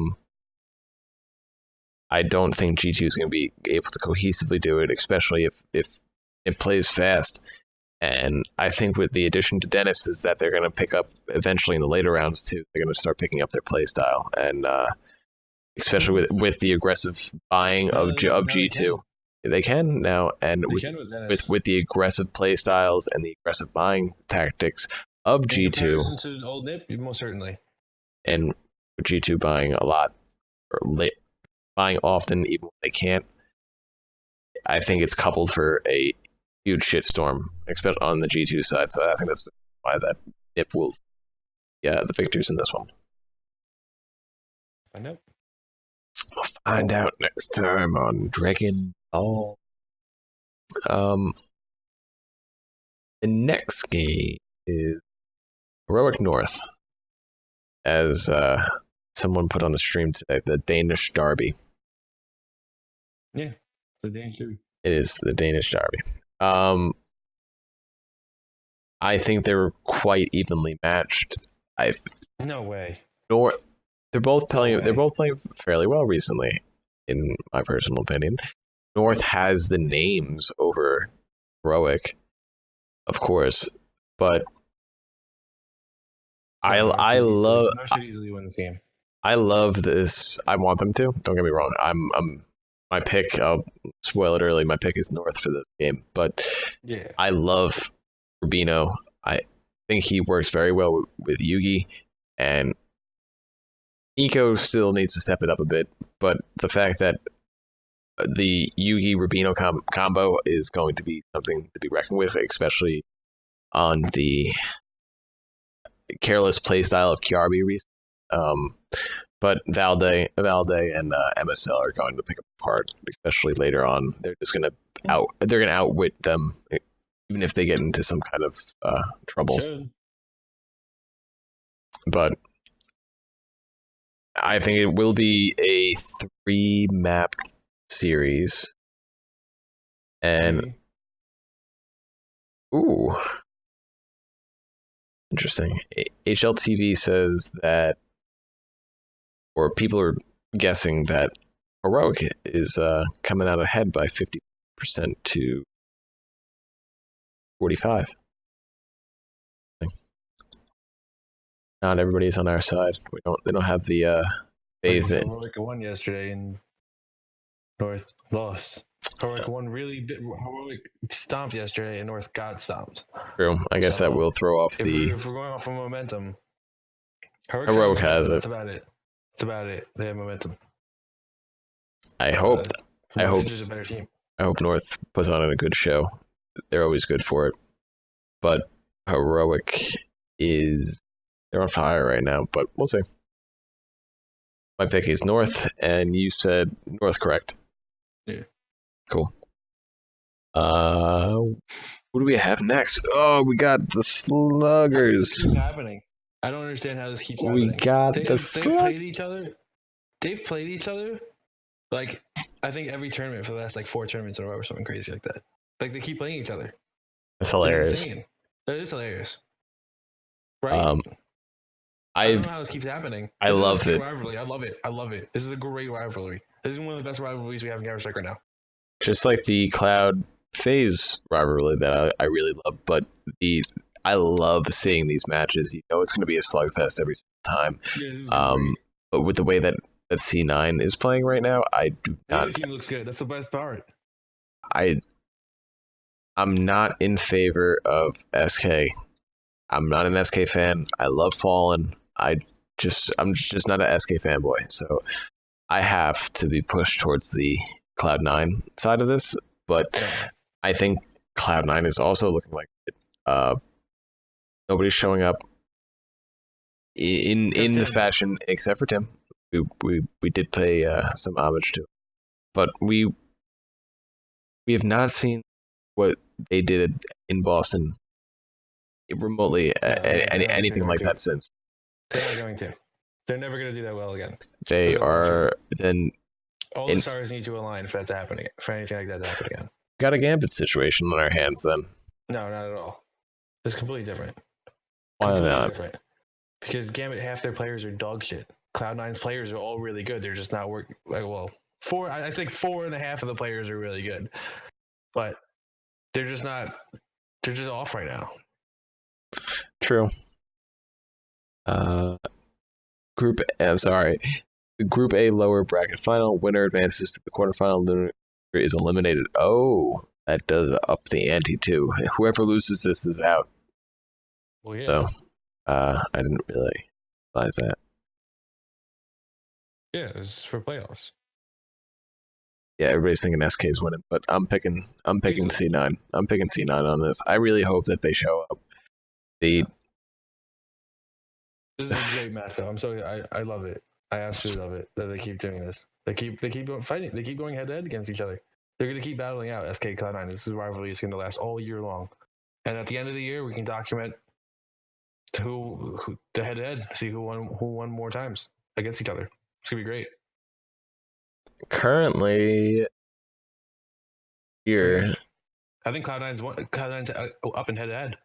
don't think G2 is going to be able to cohesively do it, especially if it plays fast. And I think with the addition to Dennis is that they're going to pick up eventually in the later rounds too. They're going to start picking up their play style, and especially with the aggressive buying of G2. They can now, and with the aggressive play styles and the aggressive buying tactics of G2. In comparison to old NIP, most certainly. And G2 buying a lot, or buying often, even when they can't. I think it's coupled for a huge shitstorm, especially on the G2 side. So I think that's why that NIP will, the victors in this one. I know. Find out next time on Dragon Ball. Um, the next game is Heroic North, as someone put on the stream today, the Danish Derby. Yeah, the Danish too. It is the Danish Derby. I think they're quite evenly matched. No way. Nor they're both playing. way. They're both playing fairly well recently, in my personal opinion. North has the names over Heroic, of course, but I love North should easily win this game. I love this. I want them to. Don't get me wrong. I'm my pick. I'll spoil it early. My pick is North for this game, but Yeah. I love Rubino. I think he works very well with Yugi, and Nico still needs to step it up a bit. But the fact that the Yugi Rubino combo is going to be something to be reckoned with, especially on the careless playstyle of Kiarbi recently. But Valde and MSL are going to pick up apart, especially later on. They're just going to outwit them, even if they get into some kind of trouble. Should. But I think it will be a 3-map series, and Maybe. ooh, interesting. HLTV says that, or people are guessing that Heroic is coming out ahead by 50% to 45. Not everybody's on our side. They don't have the faith in. Heroic won yesterday and North lost. Heroic won Heroic stomped yesterday and North got stomped. True. I guess that will throw off the. If we're going off of momentum, Heroic has it. That's about it. That's about it. They have momentum. I hope. Just a better team. I hope North puts on a good show. They're always good for it. But Heroic they're on fire right now, but we'll see. My pick is North, and you said North, correct? Yeah. Cool. What do we have next? Oh, we got the Sluggers. Keep happening. I don't understand how this keeps happening. We got the Sluggers. They've played each other. They've played each other. Like, I think every tournament for the last 4 tournaments in a row or something crazy like that. Like, they keep playing each other. That's hilarious. It's insane. That is hilarious. Right? I don't know how this keeps happening. I love it. Rivalry. I love it. This is a great rivalry. This is one of the best rivalries we have in Counter Strike right now. Just like the Cloud FaZe rivalry that I really love, but I love seeing these matches. You know, it's going to be a slugfest every time. Yeah, but with the way that C9 is playing right now, I do not. The team looks good. That's the best part. I'm not in favor of SK. I'm not an SK fan. I love Fallen. I'm just not an SK fanboy. So I have to be pushed towards the Cloud9 side of this. But I think Cloud9 is also looking like it. Nobody's showing up in the fashion except for Tim. We did pay some homage to, but we have not seen what they did in Boston remotely anything like that since. They're not going to. They're never going to do that well again. They are then. All the stars need to align for that to happen again. For anything like that to happen again. Got a Gambit situation on our hands then. No, not at all. It's completely different. Why not? Different. Because Gambit, half their players are dog shit. Cloud9's players are all really good. They're just not working. I think 4.5 of the players are really good, but they're just not. They're just off right now. True. The Group A lower bracket final winner advances to the quarterfinal. Loser is eliminated. Oh, that does up the ante too. Whoever loses this is out. Well, yeah. So, I didn't really realize that. Yeah, it's for playoffs. Yeah, everybody's thinking SK is winning, but I'm picking C9. I'm picking C9 on this. I really hope that they show up. This is a great matchup. I love it. I absolutely love it that they keep doing this. They keep going fighting. They keep going head to head against each other. They're going to keep battling out SK Cloud9. This is a rivalry. It's going to last all year long. And at the end of the year, we can document who the head to head, see who won more times against each other. It's gonna be great. Currently, here I think Cloud9's up in head to head.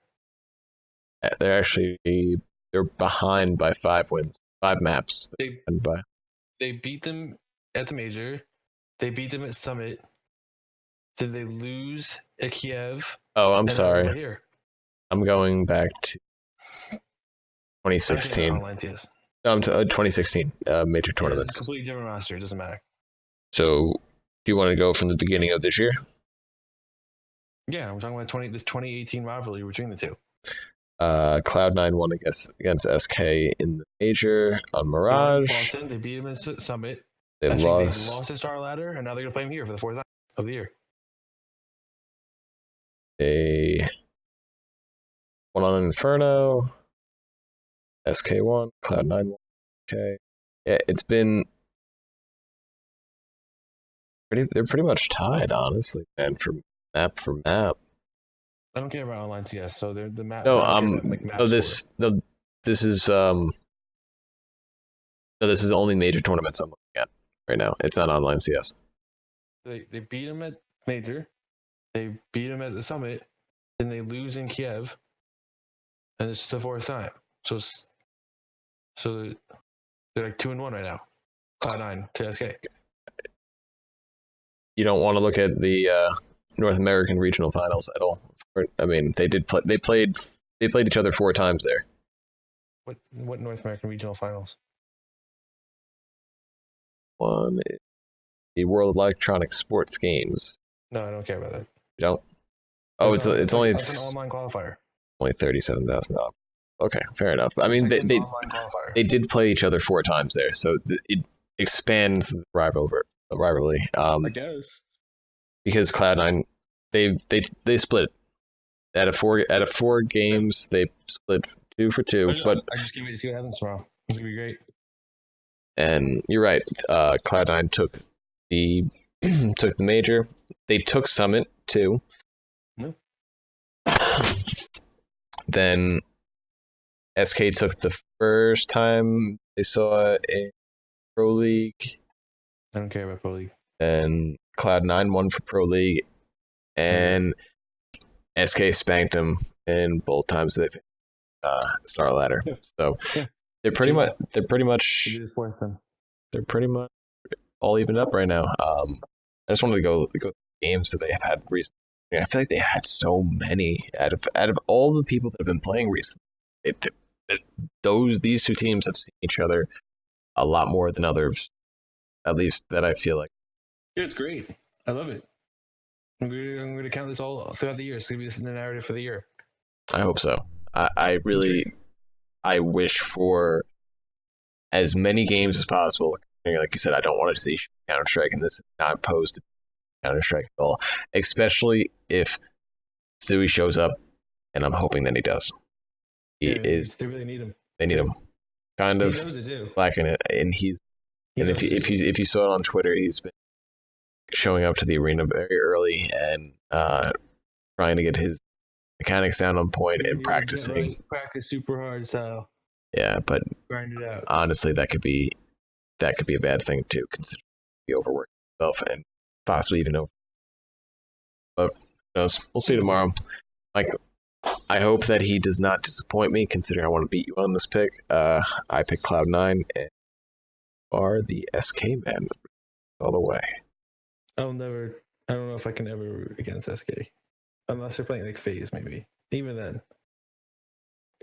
they're behind by 5 wins, 5 maps. They beat them at the major. They beat them at Summit. Did they lose at Kiev? Oh, I'm sorry. Right here. I'm going back to 2016. Online TS. No, I'm to 2016 major tournaments. It's a completely different roster. It doesn't matter. So, do you want to go from the beginning of this year? Yeah, we're talking about this 2018 rivalry between the two. Cloud9 won against SK in the major on Mirage. Boston, they beat him at Summit. They lost the Star Ladder, and now they're going to play him here for the 4th time of the year. They won on Inferno. SK won. Cloud9 won. Okay. Yeah, it's been they're pretty much tied, honestly, man, for map. I don't care about online CS, so they're the map. No, this is this is only major tournaments I'm looking at right now. It's not online CS. They beat him at major, they beat him at the Summit, then they lose in Kiev, and it's the 4th time. So they're like 2-1 right now. Cloud9 to SK. You don't want to look at the North American regional finals at all. I mean, they played each other 4 times there. What North American regional finals? One is the World Electronic Sports Games. No, I don't care about that. You don't? Oh, it's an online qualifier. Only $37,000. Okay, fair enough. I mean, they did play each other 4 times there, so it expands the rivalry. I guess because Cloud9 they split out of 4 games. They split 2 for 2. But I just can't wait to see what happens tomorrow. It's gonna be great. And you're right. Cloud9 took the took the major. They took Summit too. Yeah. Then SK took the first time they saw a Pro League. I don't care about Pro League. And Cloud9 won for Pro League, and SK spanked them in both times they Star Ladder. So they're pretty much all evened up right now. I just wanted to go games that they have had recently. I feel like they had so many out of all the people that have been playing recently. These 2 teams have seen each other a lot more than others, at least that I feel like. Yeah, it's great. I love it. I'm going to count this all throughout the year. It's going to be the narrative for the year. I hope so. I really wish for as many games as possible. Like you said, I don't want to see Counter Strike, and this is not posed to Counter Strike at all. Especially if Stewie shows up, and I'm hoping that he does. They really need him. They need him. Kind of lacking it, and if you saw it on Twitter, he's been showing up to the arena very early and trying to get his mechanics down on point and practicing. Practice super hard style. Yeah, but grind it out. Honestly, that could be a bad thing too, considering he overworked himself and possibly even over. But who knows? We'll see tomorrow. Like, I hope that he does not disappoint me, considering I want to beat you on this pick. I picked Cloud9 and are the SK man all the way. I don't know if I can ever root against SK. Unless they're playing like FaZe, maybe. Even then.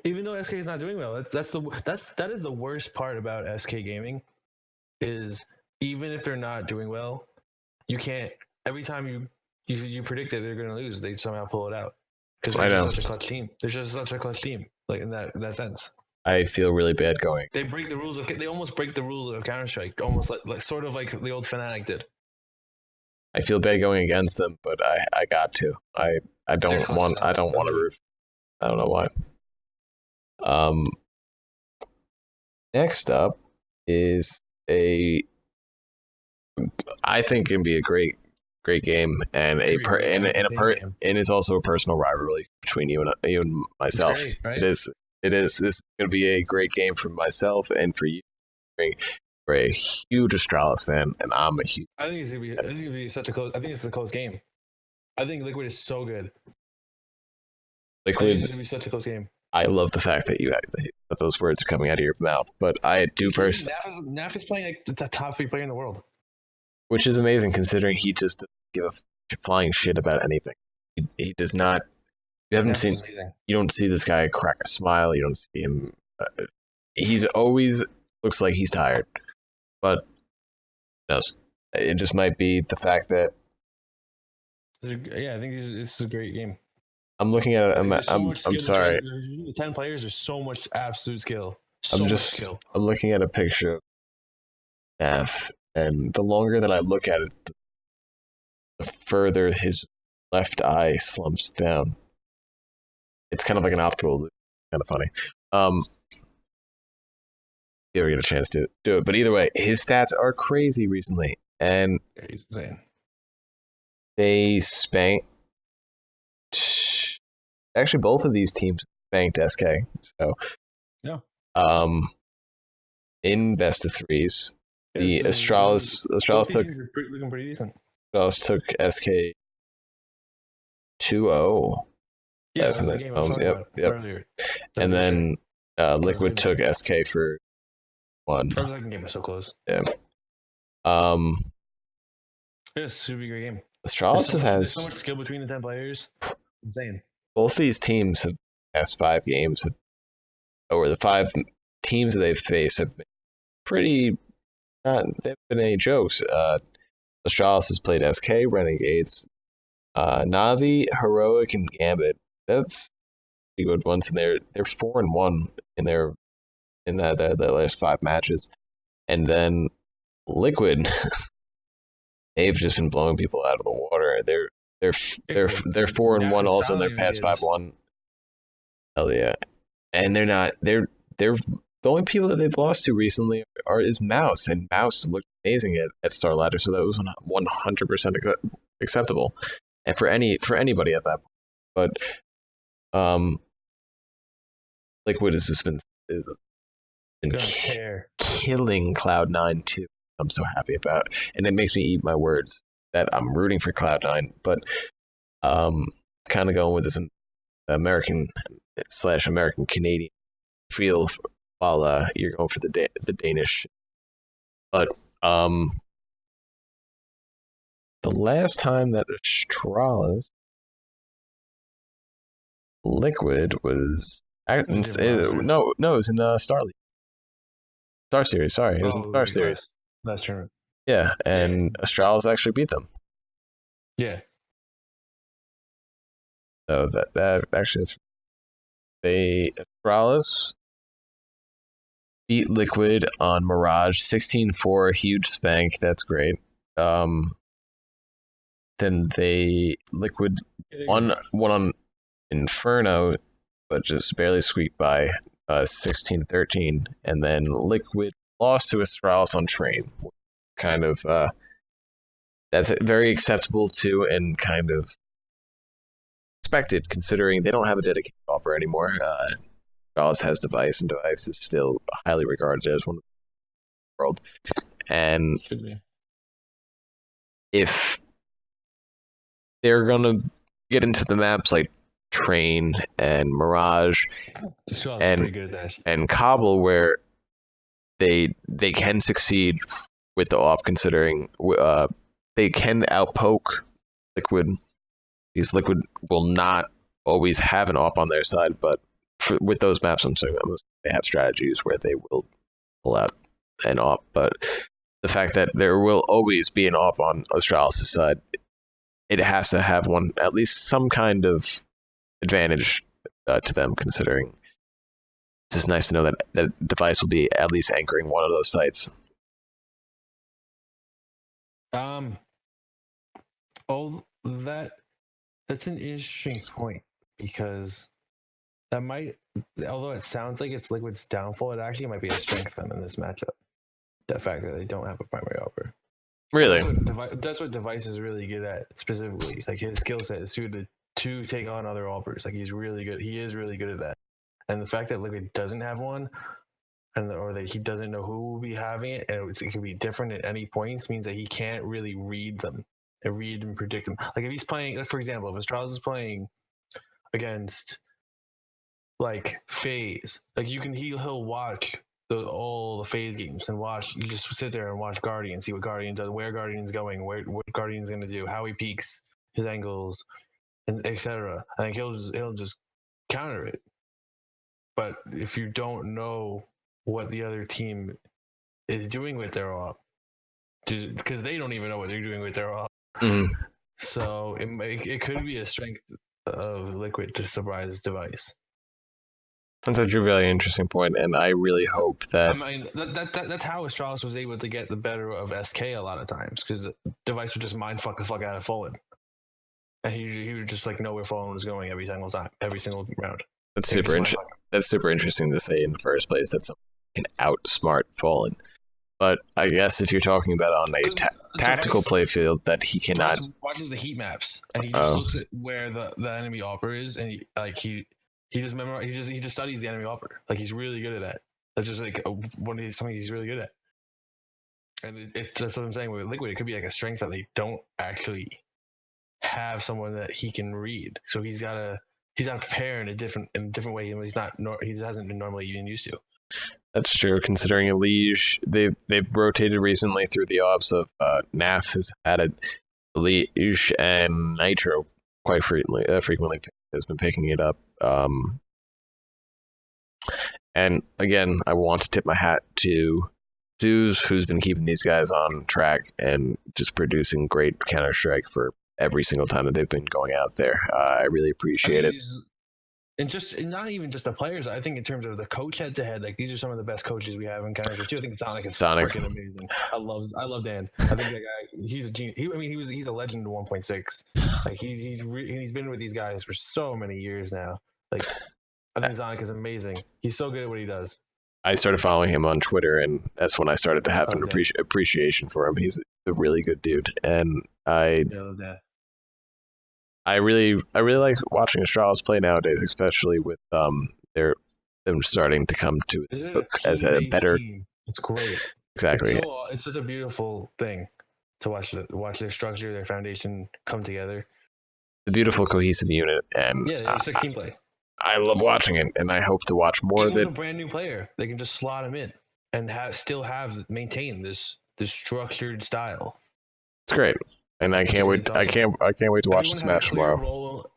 Even though SK is not doing well, that is the worst part about SK gaming, is even if they're not doing well, you can't, every time you predict that they're gonna lose, they somehow pull it out. Because they're just such a clutch team. They're just such a clutch team, like in that sense. I feel really bad going. They almost break the rules of Counter Strike, almost like sort of like the old Fnatic did. I feel bad going against them, but I got to. I don't want to root. I don't know why. Next up is a I think can be a great game and It's gonna be a really entertaining game. and it's also a personal rivalry between you and It's myself. great, right? It is this is going to be a great game for myself and for you. We're a huge Astralis fan, and I'm a huge. I think it's gonna be. I think it's gonna be such a close. I think it's a close game. I think Liquid is so good. I think it's Liquid. gonna be such a close game. I love the fact that that those words are coming out of your mouth, but I do personally, Naf is playing like the top 3 player in the world. which is amazing considering he just doesn't give a flying shit about anything. He does not. You haven't Naf is seen. amazing. You don't see this guy crack a smile. You don't see him. He's always looks like he's tired, but no, it just might be the fact that Yeah, I think this is a great game. I'm looking at it. There's so much skill I'm sorry. between the 10 players. There's so much absolute skill. I'm So much just skill. I'm looking at a picture of F, and the longer that I look at it, the further his left eye slumps down. It's kind of like an optical illusion. Kind of funny. If you ever get a chance to do it, but either way, his stats are crazy recently, and Yeah, he's insane. they spanked. Actually, both of these teams spanked SK. So, Yeah. In best of threes, the Both Astralis these took teams are looking pretty decent. Astralis took SK 2-0. Yeah, As that in was the this game I was talking about earlier. And then Liquid good took game. SK for 1. That second game was so close. Yeah. Yes, super great game. Astralis There's so has much skill between the 10 players. Insane. both these teams have past 5 games, or the 5 teams that they've faced have been pretty. They've been any jokes. Astralis has played SK, Renegades, Navi, Heroic, and Gambit. That's pretty good ones, and they're 4-1 in that last 5 matches, and then Liquid, they've just been blowing people out of the water. They're 4-1 also in their past 5-1. Hell yeah, and they're the only people that they've lost to recently is Mouse, and Mouse looked amazing at Star Ladder, so that was 100% acceptable, and for anybody at that point. But Liquid has just been killing Cloud9 too. I'm so happy about, and it makes me eat my words that I'm rooting for Cloud9, but kind of going with this American / American Canadian feel while you're going for the Danish. But the last time that Astralis Liquid was it was in Star Series. Sorry, it was in Star Series. Last tournament. Yeah, and Astralis actually beat them. Yeah. So that actually Astralis beat Liquid on Mirage 16-4, huge spank. That's great. Then Liquid won on Inferno, but just barely squeaked by 16-13, and then Liquid lost to Astralis on Train. Kind of that's very acceptable too, and kind of expected considering they don't have a dedicated offer anymore. Astralis has Device, and Device is still highly regarded as one of the world. And if they're gonna get into the maps like Train and Mirage and Cobble, where they can succeed with the op, considering they can outpoke Liquid, because Liquid will not always have an op on their side, but with those maps, I'm saying they have strategies where they will pull out an op. But the fact that there will always be an op on Astralis' side, it has to have at least some kind of advantage to them, considering it's just nice to know that Device will be at least anchoring one of those sites. That's an interesting point, because that might, although it sounds like it's Liquid's downfall, it actually might be a strength in this matchup. The fact that they don't have a primary AWPer. Really? That's what Device is really good at specifically. Like his skill set is suited to take on other AWPers. Like he's really good. He is really good at that. And the fact that Liquid doesn't have one, or that he doesn't know who will be having it, and it could be different at any points, means that he can't really read them and read and predict them. Like if he's playing, like for example, if Astralis is playing against like FaZe, like he'll watch all the FaZe games and watch. You just sit there and watch Guardian, see what Guardian does, where Guardian's going, what Guardian's going to do, how he peeks, his angles, and etc. I think he'll just counter it. But if you don't know what the other team is doing with their op, because they don't even know what they're doing with their op, so it could be a strength of Liquid to surprise Device. That's a really interesting point, and I really hope that. I mean, that's how Astralis was able to get the better of SK a lot of times, because Device would just mind fuck the fuck out of Fallen, and he would just like know where Fallen was going every single time, every single round. That's super interesting. That's super interesting to say in the first place that someone can outsmart Fallen. But I guess if you're talking about on a tactical playfield, that he cannot. Watches the heat maps, and he just looks at where the enemy AWPer is, and he just memorize. He just studies the enemy AWPer. Like he's really good at that. That's just like something he's really good at. And that's what I'm saying with Liquid. It could be like a strength that they don't actually have someone that he can read. So he's got to prepare in a different way. He hasn't been normally even used to. That's true. Considering Elige, they've rotated recently through the ops of NAF has added Elige, and Nitro quite frequently has been picking it up. And again, I want to tip my hat to Zeus, who's been keeping these guys on track and just producing great Counter Strike for every single time that they've been going out there. I really appreciate it. And just not even just the players. I think in terms of the coach head to head, like these are some of the best coaches we have in Counter Strike too. I think Sonic is freaking amazing. I love Dan. I think that guy, he's a genius. He's a legend to 1.6. Like he's been with these guys for so many years now. Like I think Sonic is amazing. He's so good at what he does. I started following him on Twitter, and that's when I started to have an appreciation for him. He's a really good dude, and I really like watching Astralis play nowadays, especially with them starting to come to it as a better team. It's great. Exactly. It's such a beautiful thing to watch their structure, their foundation come together. The beautiful cohesive unit, and yeah, it's like team play. I love watching it, and I hope to watch more of it. Even with a brand new player, they can just slot him in and maintain this structured style. It's great. And I can't wait. I can't wait to watch the Smash tomorrow.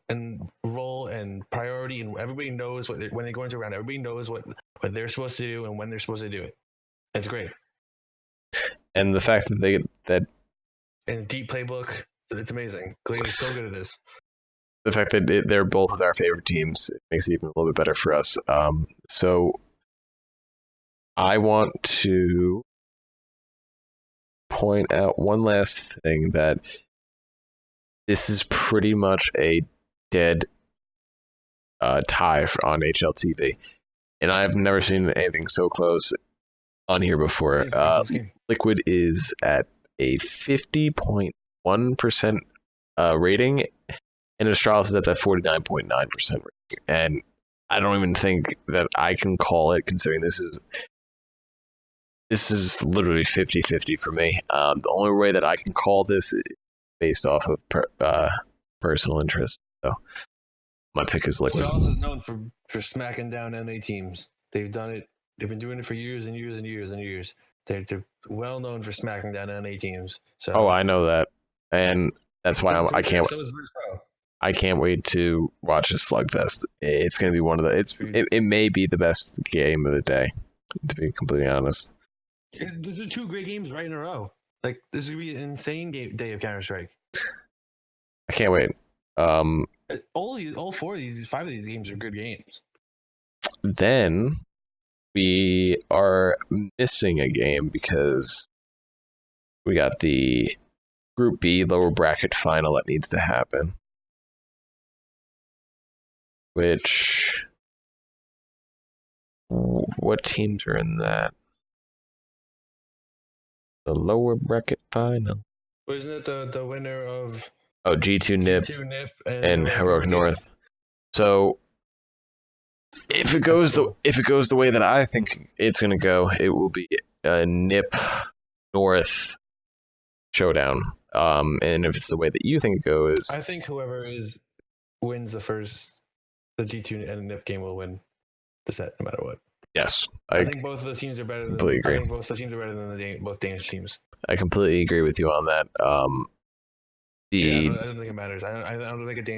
Role and priority, and everybody knows when they go into a round. Everybody knows what they're supposed to do and when they're supposed to do it. It's great. And the fact that and deep playbook, it's amazing. Glade is so good at this. The fact that they're both of our favorite teams makes it even a little bit better for us. So I want to point out one last thing, that this is pretty much a dead tie on HLTV, and I've never seen anything so close on here before. Liquid is at a 50.1% rating, and Astralis is at that 49.9% rating. And I don't even think that I can call it, considering this is literally 50-50 for me. The only way that I can call this is based off of personal interest. So my pick is Liquid. Astralis is known for smacking down NA teams. They've done it. They've been doing it for years and years and years and years. They're well known for smacking down NA teams. So I know that, and that's why I can't. I can't wait to watch this slugfest. It's going to be one of the. It may be the best game of the day, to be completely honest. These are two great games right in a row. Like this is gonna be an insane day of Counter Strike. I can't wait. All 5 of these games are good games. Then we are missing a game because we got the Group B lower bracket final that needs to happen. What teams are in that? the lower bracket final. Wasn't it the winner of G2 Nip G2 Nip and and Heroic North. So if it goes the way that I think it's gonna go, it will be a Nip North showdown. And if it's the way that you think it goes, I think whoever wins the G2 and Nip game will win the set no matter what. yes, I think both of those teams are better than. completely agree. I think both the teams are better than both Danish teams. I completely agree with you on that. I don't think it matters. I don't think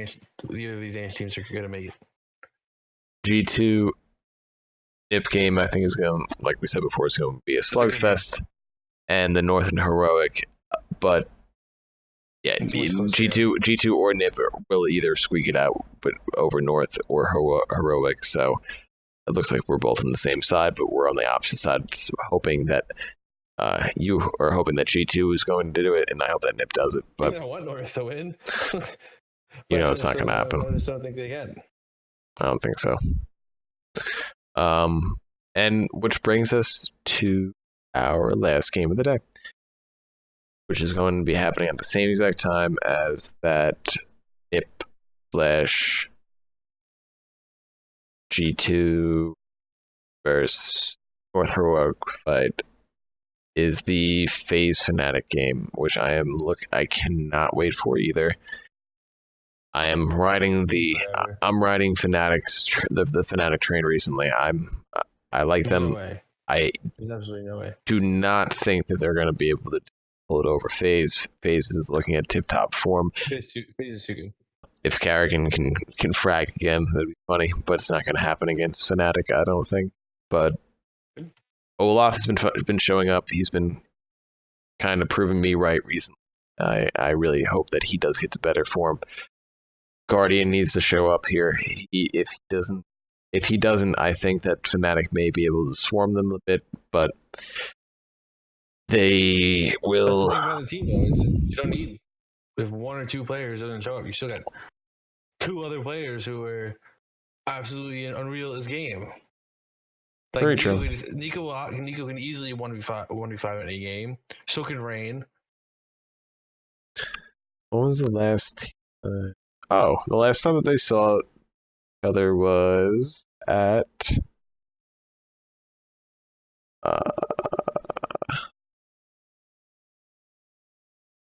either of these Danish teams are going to make it. G2 Nip game, I think, is going, like we said before, it's going to be a slugfest, and the Northern Heroic. But yeah, G2 or Nip will either squeak it out, but over North or Heroic. So it looks like we're both on the same side, but we're on the opposite side, hoping that you are hoping that G2 is going to do it, and I hope that Nip does it. But I want North to win. it's not going to happen. I just don't think they can. I don't think so. And which brings us to our last game of the day, which is going to be happening at the same exact time as that Nip / G2 versus North Heroic fight, is the FaZe Fnatic game, which I cannot wait for either. I'm riding Fnatic's the Fnatic train recently. I like them. No way. There's absolutely no way. Do not think that they're going to be able to pull it over FaZe. FaZe is looking at tip-top form. FaZe is too good. If Carrigan can frag again, that'd be funny, but it's not going to happen against Fnatic, I don't think. But Olaf has been showing up. He's been kind of proving me right recently. I really hope that he does get to better form. Guardian needs to show up here. If he doesn't, I think that Fnatic may be able to swarm them a bit, but they will. That's the thing about the team, though. You don't need, if one or two players doesn't show up, you still got two other players who are absolutely unreal at this game. Like very true. Nico can easily 1v5 in a game. So can Rain. What was the last? The last time that they saw each other was at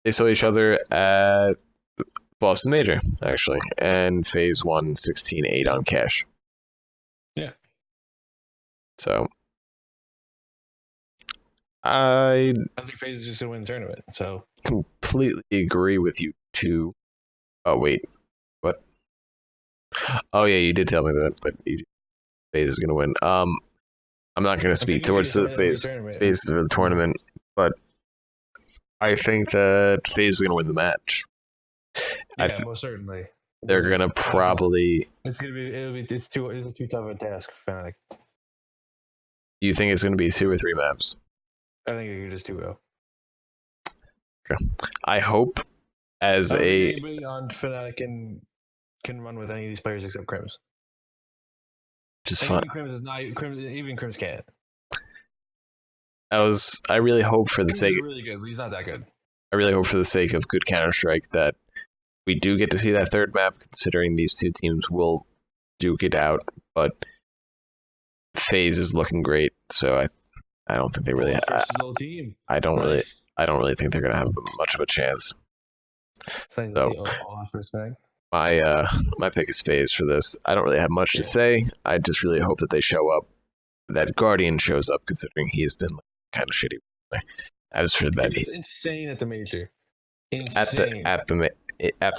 they saw each other at Boston Major, actually, and FaZe won 16-8 on cash. Yeah. So I think FaZe is just gonna win the tournament. So completely agree with you too. Oh wait, what? Oh yeah, you did tell me that, but FaZe is gonna win. I'm not gonna speak towards the FaZe of the tournament, but I think that FaZe is gonna win the match. Yeah, most certainly. They're gonna probably. It's too tough a task for Fnatic. Do you think it's gonna be 2 or 3 maps? I think it could just 2-0. Okay. I hope anybody on Fnatic can run with any of these players except Crims. Just fun. Even Crims can't. I really hope for the sake. He's really good, but he's not that good. I really hope for the sake of good Counter Strike that we do get to see that third map, considering these two teams will duke it out. But FaZe is looking great, so I don't think they really. I don't really think they're gonna have much of a chance. It's nice to see Olaf first back. My pick is FaZe for this. I don't really have much to say. I just really hope that they show up. That Guardian shows up, considering he's been kind of shitty. As for that, he's insane at the major. Insane. At the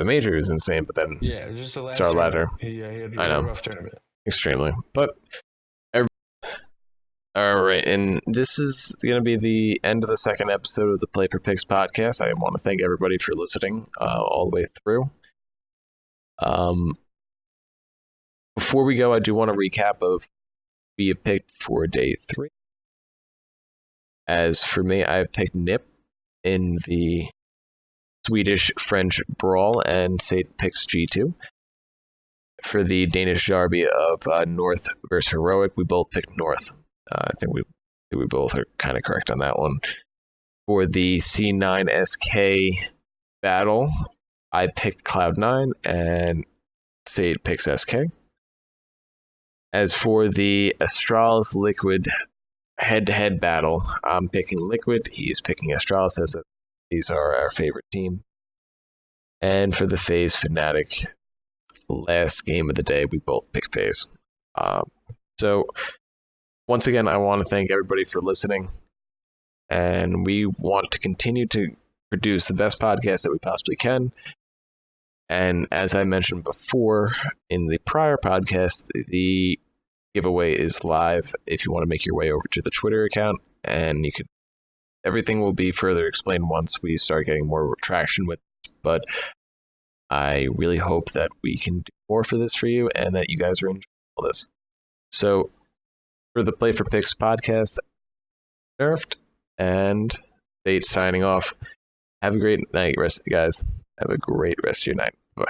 major is insane, but then just the last Star Ladder. He had a rough tournament. Extremely, but. All right, and this is going to be the end of the second episode of the Play for Picks podcast. I want to thank everybody for listening all the way through. Before we go, I do want to recap of we have picked for day 3. As for me, I have picked Nip in the Swedish-French brawl, and Sate picks G2. For the Danish derby of North versus Heroic, we both picked North. I think we both are kind of correct on that one. For the C9SK battle, I picked Cloud9 and Sade picks SK. As for the Astralis Liquid head-to-head battle, I'm picking Liquid. He's picking Astralis, as these are our favorite team. And for the FaZe Fnatic, last game of the day, we both pick FaZe. So once again, I want to thank everybody for listening. And we want to continue to produce the best podcast that we possibly can. And as I mentioned before in the prior podcast, the giveaway is live if you want to make your way over to the Twitter account, and you could everything will be further explained once we start getting more traction with it. But I really hope that we can do more for this for you and that you guys are enjoying all this. So for the Play for Picks podcast, Nerfed and State signing off. Have a great night, rest of you guys. Have a great rest of your night. Bye.